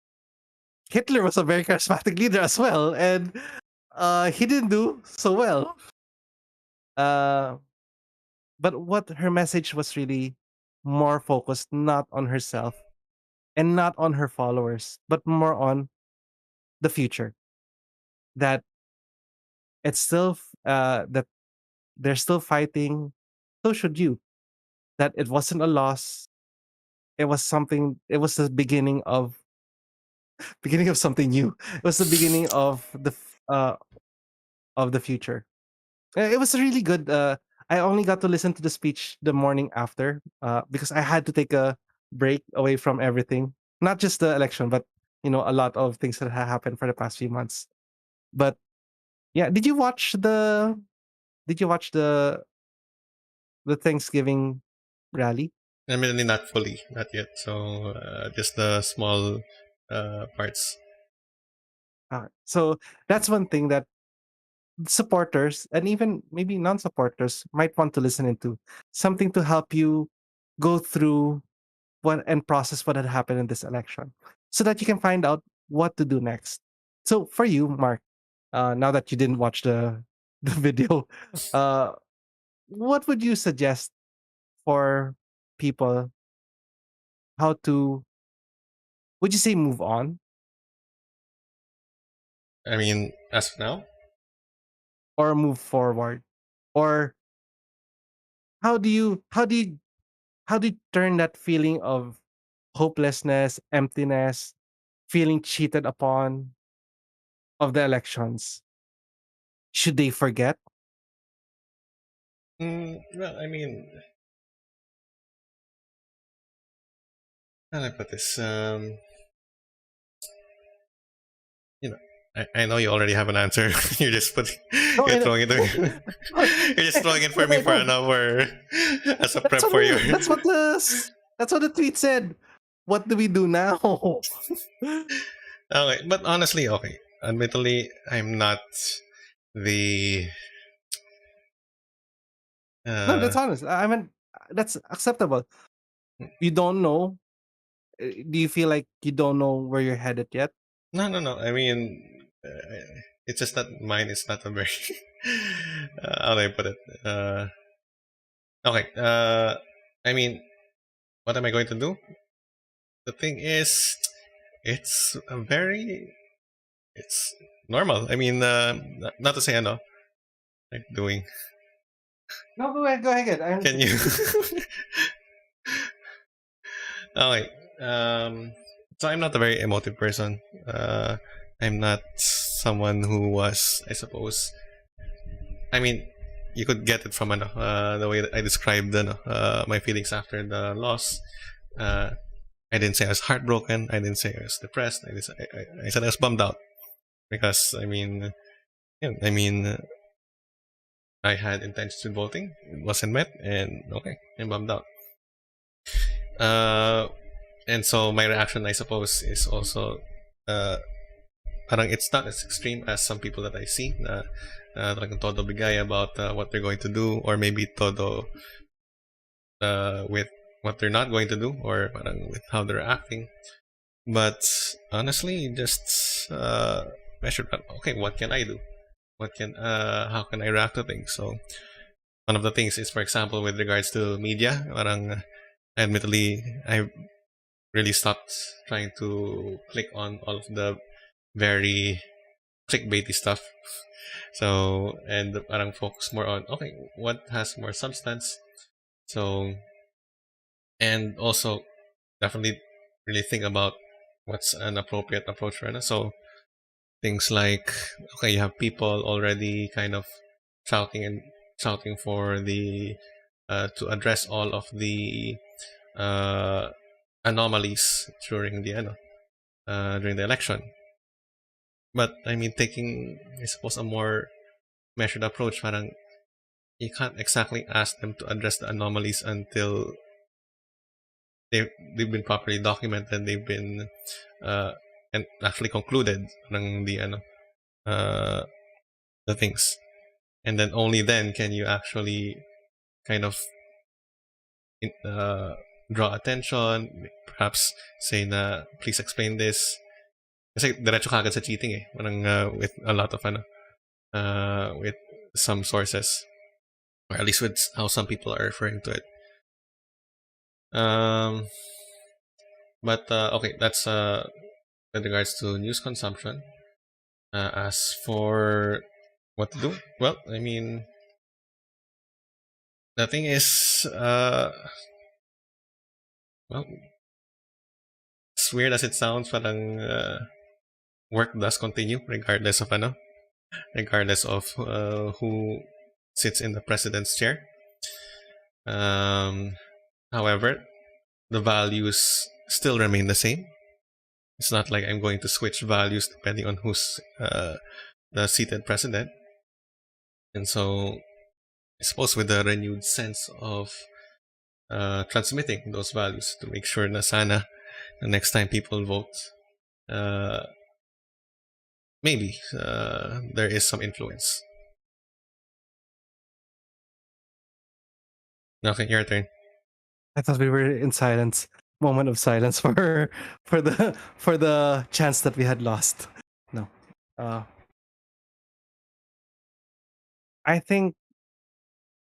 Hitler was a very charismatic leader as well, and he didn't do so well. Uh, but what her message was really more focused not on herself and not on her followers, but more on the future. That that they're still fighting. So should you. That it wasn't a loss. It was something. It was the beginning of something new. It was the beginning of the future. It was really good. I only got to listen to the speech the morning after because I had to take a break away from everything, not just the election, but a lot of things that have happened for the past few months. But yeah, did you watch the Thanksgiving rally? I mean, not fully, not yet. So just the small parts. So that's one thing that supporters and even maybe non-supporters might want to listen into, something to help you go through what and process what had happened in this election so that you can find out what to do next. So for you, Mark, now that you didn't watch the the video, uh what would you suggest for people, how to, would you say, move on, I mean, as of now, or move forward, or how do you turn that feeling of hopelessness, emptiness, feeling cheated upon of the elections? Should they forget? well, I mean, how do I put this? You know, I know you already have an answer. You're just putting, No, you're I know. throwing it. You're just throwing it for No, me I for know. an hour as a That's prep what for your. that's what the tweet said. What do we do now? Okay, but honestly, okay. Admittedly, I'm not the. No, that's Uh, honest. I mean, that's acceptable. You don't know. Do you feel like you don't know where you're headed yet? no, no, no. I mean, it's just that mine is not a very. How do I put it? Okay. I mean, what am I going to do? The thing is, it's a very, it's normal. I mean, not to say ano, like doing. No, go ahead. Go ahead. I Can understand. you? Okay. So I'm not a very emotive person. I'm not someone who was, I suppose. I mean, you could get it from the way that I described my feelings after the loss. Uh, I didn't say I was heartbroken. I didn't say I was depressed. I said I was bummed out because I mean, yeah, I mean, I had intentions with voting. It wasn't met, and okay, I'm bummed out. Uh, and so my reaction, I suppose, is also uh, parang it's not as extreme as some people that I see na talagang todo bigay about what they're going to do, or maybe todo with what they're not going to do, or parang with how they're acting. But honestly, just measured. Okay, what can I do? how can I react to things? So one of the things is, for example, with regards to media, parang admittedly, I really stopped trying to click on all of the very clickbaity stuff. So, and parang focus more on, okay, what has more substance? So, and also definitely really think about what's an appropriate approach right now. So things like, okay, you have people already kind of shouting and shouting for the to address all of the uh, anomalies during the election. But I mean, taking I suppose a more measured approach, parang you can't exactly ask them to address the anomalies until they've been properly documented, they've been uh, and actually concluded ng uh, the things, and then only then can you actually kind of uh, draw attention, perhaps say na please explain this. Kasi diretso kagad sa cheating eh. Parang with a lot of with some sources, or at least with how some people are referring to it. Um, but okay, that's with regards to news consumption. As for what to do, well, I mean, the thing is, well, as weird as it sounds, parang work does continue regardless of who sits in the president's chair. Um, However, the values still remain the same. It's not like I'm going to switch values depending on who's the seated president. And so, I suppose with the renewed sense of transmitting those values to make sure na sana the next time people vote, uh, maybe there is some influence. Okay, your turn. I thought we were in silence. Moment of silence for the chance that we had lost. No. Uh I think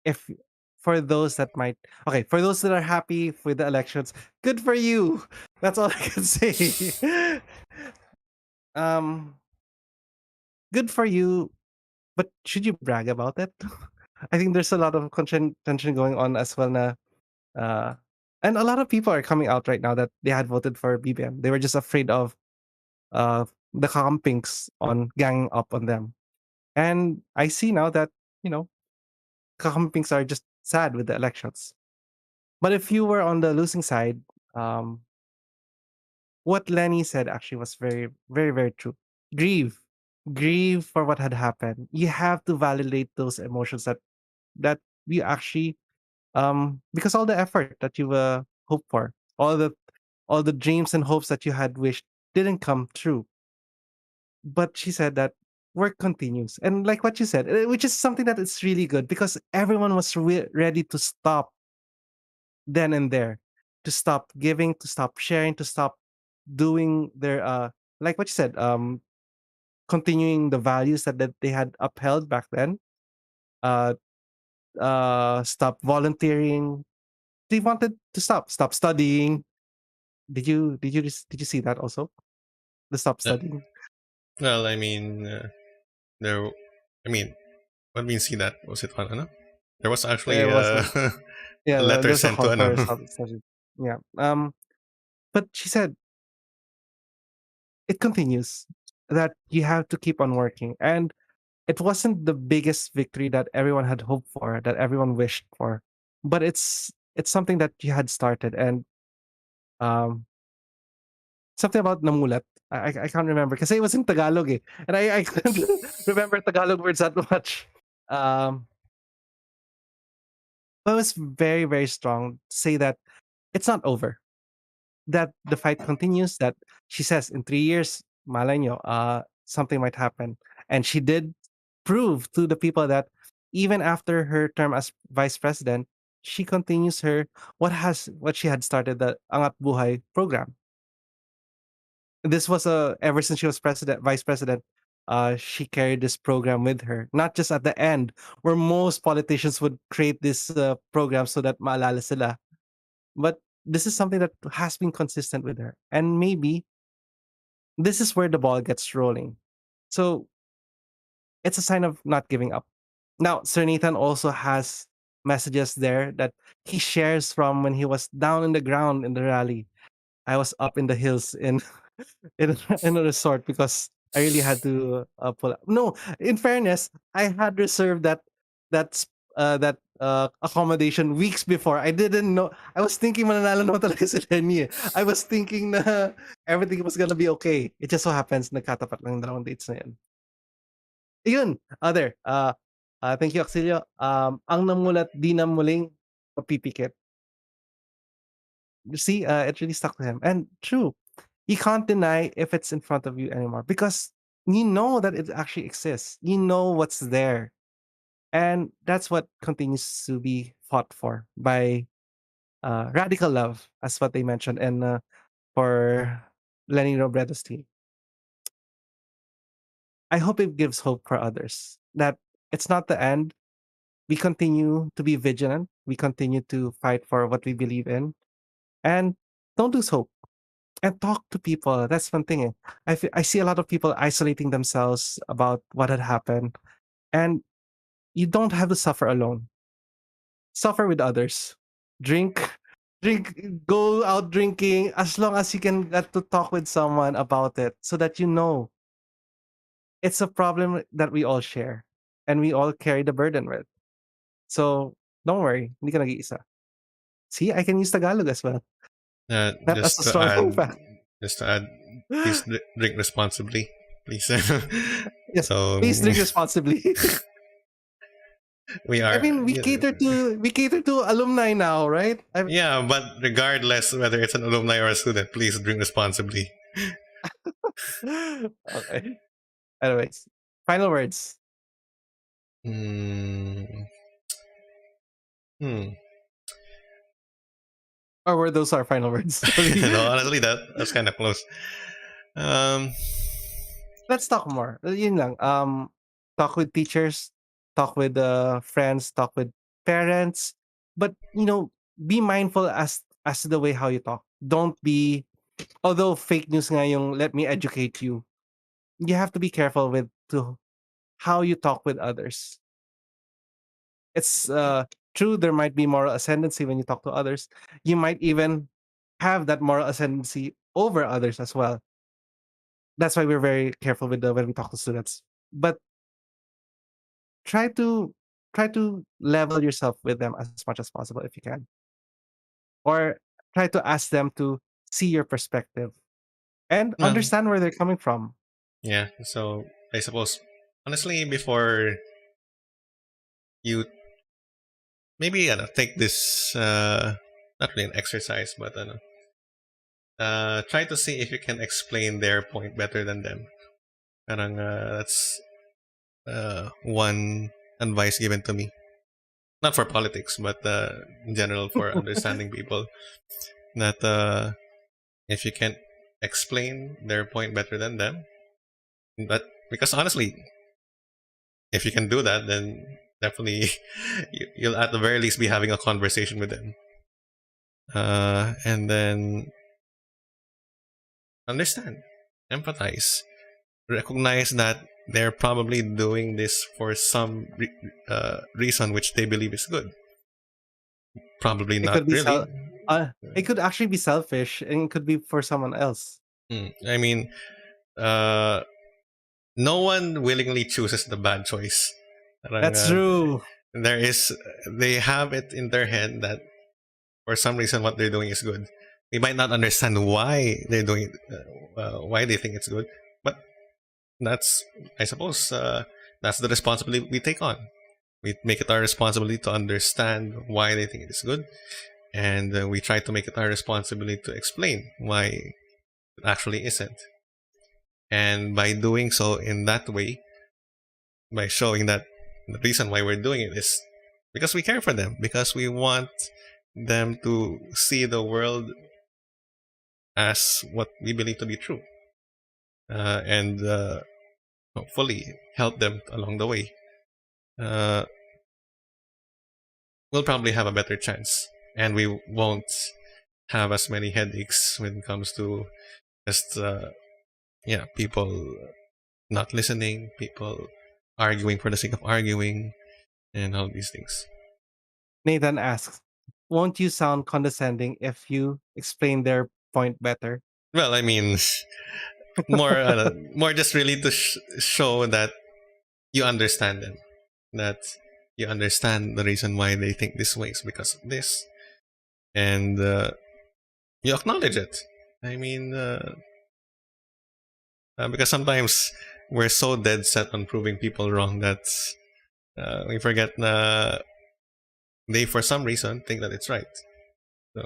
if for those that might okay, for those that are happy with the elections, good for you. That's all I can say. um Good for you, but should you brag about it? I think there's a lot of tension going on as well na uh and a lot of people are coming out right now that they had voted for BBM. They were just afraid of the campings on ganging up on them. And I see now that, you know, campings are just sad with the elections. But if you were on the losing side, um, what Lenny said actually was very, very, very true. Grieve. Grieve for what had happened. You have to validate those emotions that you actually because all the effort that you hoped for, all the dreams and hopes that you had wished didn't come true. But she said that work continues. And like what you said, which is something that is really good because everyone was ready to stop then and there, to stop giving, to stop sharing, to stop doing their like what you said, continuing the values that they had upheld back then. Uh Stop volunteering. They wanted to stop studying. Did you see that also? The stop Uh, studying. well, I mean, there. I mean, what means see that was it on ano? There was actually There was a a yeah, letter there's a sent to call for ano. stop studying. Yeah. But she said it continues that you have to keep on working. And it wasn't the biggest victory that everyone had hoped for, that everyone wished for, but it's something that you had started. And um something about namulat. I can't remember because it was in Tagalog eh. And I couldn't remember Tagalog words that much. Um but it was very, very strong to say that it's not over, that the fight continues, that she says in 3 years, malay nyo, something might happen. And she did prove to the people that even after her term as vice president, she continues what she had started, the Angat Buhay program. This was ever since she was vice president. she carried this program with her. Not just at the end, where most politicians would create this program so that maalala sila. But this is something that has been consistent with her. And maybe this is where the ball gets rolling. So it's a sign of not giving up. Now, Sir Nathan also has messages there that he shares from when he was down in the ground in the rally. I was up in the hills in in a resort because I really had to pull up. No, in fairness, I had reserved that accommodation weeks before. I didn't know. I was thinking mananalo naman talaga si Lenny. I was thinking na everything was gonna be okay. It just so happens nagkatapat lang yung dalawang dates na yun. Ayun, other. Thank you, Axelio. Ang namulat di na muling mapipikit. You see, it really stuck to him. And true, you can't deny if it's in front of you anymore because you know that it actually exists. You know what's there. And that's what continues to be fought for by radical love, as what they mentioned, and for Lenny Robredo's team. I hope it gives hope for others that it's not the end. We continue to be vigilant. We continue to fight for what we believe in, and don't lose hope. And talk to people. That's one thing. I see a lot of people isolating themselves about what had happened, and you don't have to suffer alone. Suffer with others. Drink, drink, go out drinking as long as you can get to talk with someone about it, so that you know it's a problem that we all share, and we all carry the burden with. So don't worry, hindi ka nag-iisa. See, I can use Tagalog as well. Not as Just a to add, strong fact. please drink responsibly, please. Yes, So please drink responsibly. we I are, mean, we cater to alumni now, right? yeah, but regardless whether it's an alumni or a student, please drink responsibly. Okay. Anyways, final words. Mm, hmm. Or were those our final words? Sorry. No, honestly, that's kind of close. Um, Let's talk more. Yun lang. Talk with teachers, talk with friends, talk with parents. But be mindful as to the way how you talk. Don't be. Although fake news nga yung let me educate you. You have to be careful with to how you talk with others. It's true there might be moral ascendancy when you talk to others. You might even have that moral ascendancy over others as well. That's why we're very careful with when we talk to students. But try to try to level yourself with them as much as possible if you can, or try to ask them to see your perspective and well, understand where they're coming from. yeah. So I suppose honestly, before you maybe take this not really an exercise, but try to see if you can explain their point better than them. Parang that's one advice given to me. Not for politics, but in general for understanding people. That if you can explain their point better than them, but because honestly, if you can do that, then definitely you'll at the very least be having a conversation with them. And then understand, empathize, recognize that they're probably doing this for some reason which they believe is good. Probably It not could be really. it could actually be selfish and it could be for someone else. I mean, uh, no one willingly chooses the bad choice. Parang, That's true. there is, they have it in their head that for some reason what they're doing is good. We might not understand why they're doing it, why they think it's good, but that's, I suppose, that's the responsibility we take on. We make it our responsibility to understand why they think it is good, and we try to make it our responsibility to explain why it actually isn't. And by doing so in that way, by showing that the reason why we're doing it is because we care for them, because we want them to see the world as what we believe to be true. And hopefully help them along the way, uh, we'll probably have a better chance, and we won't have as many headaches when it comes to just yeah, people not listening, people arguing for the sake of arguing, and all these things. Nathan asks, won't you sound condescending if you explain their point better? Well, I mean, more just really to show that you understand them, that you understand the reason why they think this way is because of this, and you acknowledge it. I mean, because sometimes we're so dead set on proving people wrong that we forget they, for some reason, think that it's right. So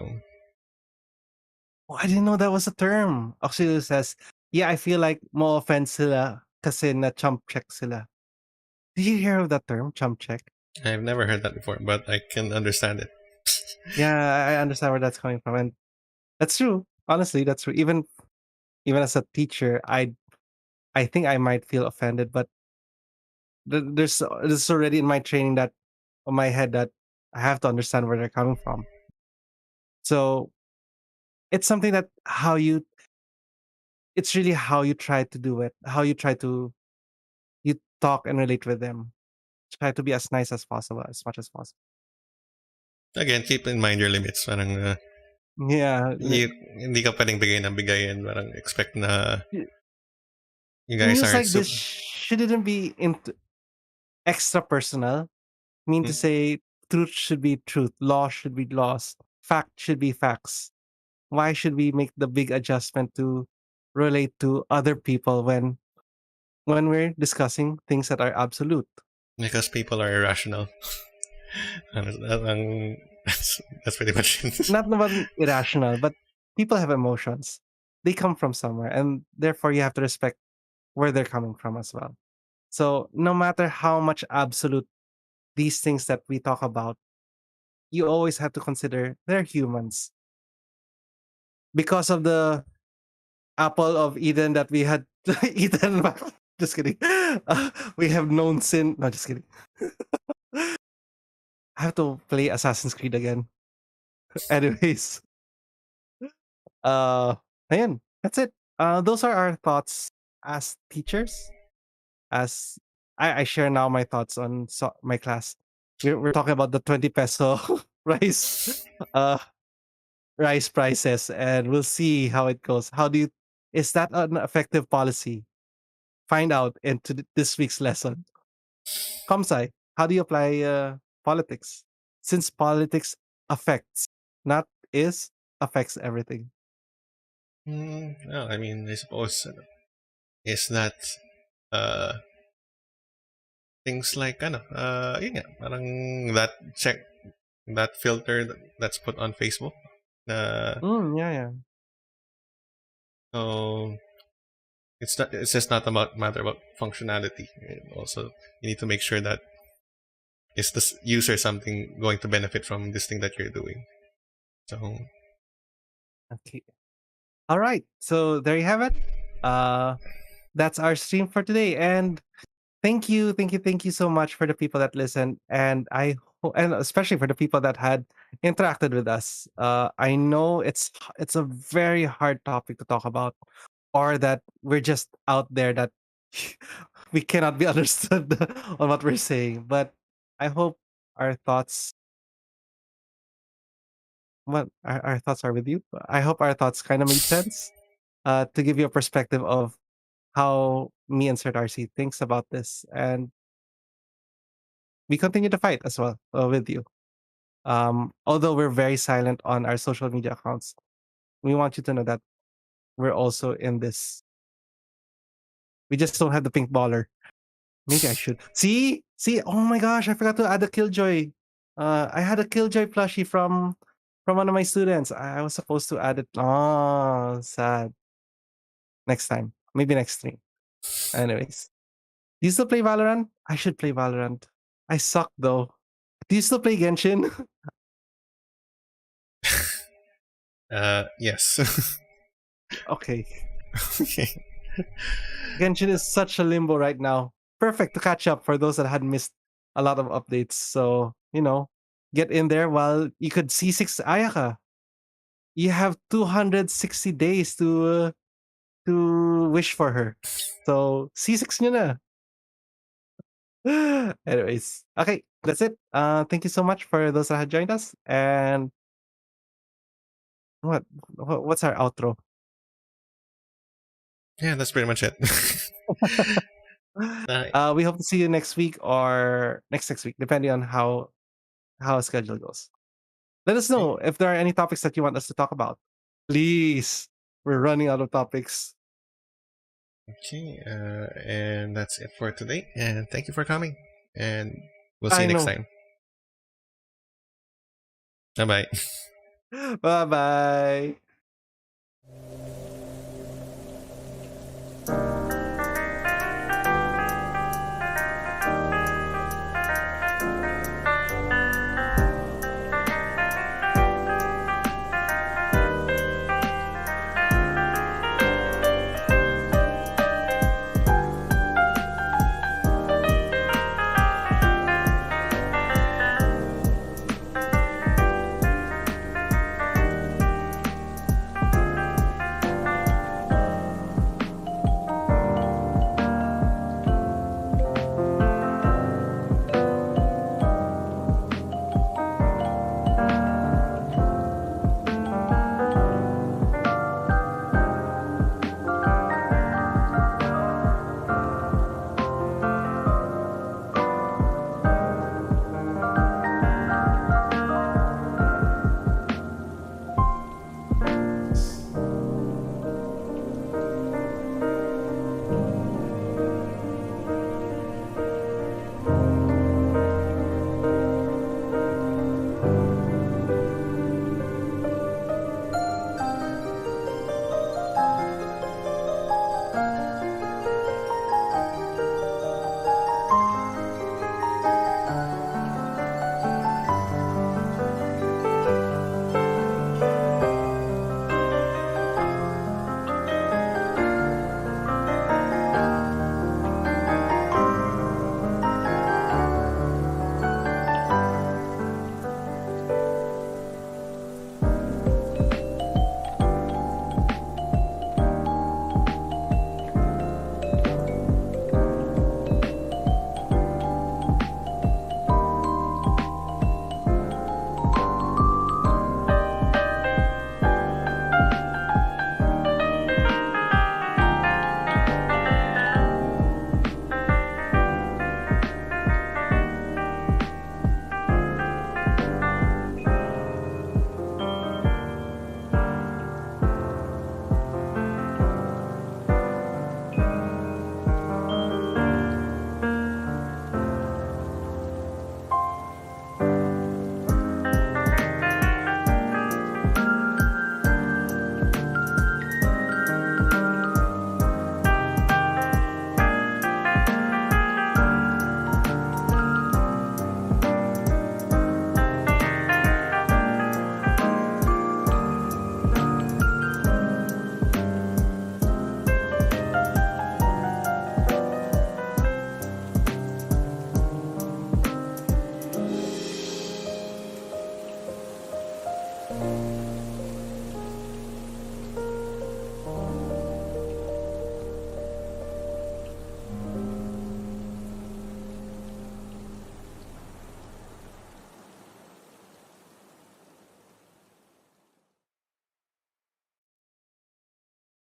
Oh, I didn't know that was a term. Auxilio says, yeah, I feel like mo offense sila kasi na chump check sila. Did you hear of that term, chump check? I've never heard that before, but I can understand it. Yeah, I understand where that's coming from, and that's true. Honestly, that's true. Even as a teacher, I think I might feel offended, but there's already in my training that on my head that I have to understand where they're coming from. So it's something that how you it's really how you try to do it, how you try to you talk and relate with them. Try to be as nice as possible, as much as possible. Again, keep in mind your limits. Parang Yeah, hindi ka pwedeng bigay ng bigay and parang expect na you guys news are like this super. shouldn't be into extra personal. I mean to Hmm? say, truth should be truth, law should be laws, fact should be facts. Why should we make the big adjustment to relate to other people when we're discussing things that are absolute? Because people are irrational. That's pretty much it. Not about irrational, but people have emotions. They come from somewhere, and therefore you have to respect where they're coming from as well. So no matter how much absolute these things that we talk about, you always have to consider they're humans. Because of the apple of Eden that we had eaten. Just kidding. We have known sin. No, just kidding. I have to play Assassin's Creed again. Anyways, uh, ayan, that's it. Those are our thoughts as teachers. As I share now my thoughts on my class. We're talking about the 20 peso rice, uh, rice prices, and we'll see how it goes. How do you? Is that an effective policy? Find out into this week's lesson. Kamsai, how do you apply politics? Since politics affects, not is, affects everything. No, I mean, I suppose is that uh, things like yun nga, parang that check, that filter that's put on Facebook. Uh, Yeah, yeah. so it's not. It's just not about matter about functionality. Also, you need to make sure that is the user something going to benefit from this thing that you're doing. So Okay. All right. So there you have it. Uh, that's our stream for today. And thank you so much for the people that listened. And and especially for the people that had interacted with us. I know it's a very hard topic to talk about, or that we're just out there that we cannot be understood on what we're saying. But I hope our thoughts, our thoughts are with you. I hope our thoughts kind of made sense. To give you a perspective of how me and Sir Darcy thinks about this, and we continue to fight as well with you. Although we're very silent on our social media accounts, we want you to know that we're also in this. We just don't have the pink baller. Maybe I should. See. Oh my gosh, I forgot to add a Killjoy. I had a Killjoy plushie from one of my students. I was supposed to add it. Oh, sad. Next time, maybe next stream. Anyways, do you still play Valorant? I should play Valorant. I suck though. Do you still play Genshin? yes. Okay. Okay. Genshin is such a limbo right now. Perfect to catch up for those that had missed a lot of updates. So, get in there while you could C6 Ayaka. You have 260 days to wish for her. So, C6 nyo na. Anyways, okay, that's it. Thank you so much for those that had joined us. And what what's our outro? Yeah, that's pretty much it. We hope to see you next week or next week, depending on how our schedule goes. Let us know if there are any topics that you want us to talk about. Please, we're running out of topics. Okay, and that's it for today. And thank you for coming. And we'll see I you next know. time. Bye bye. Bye bye.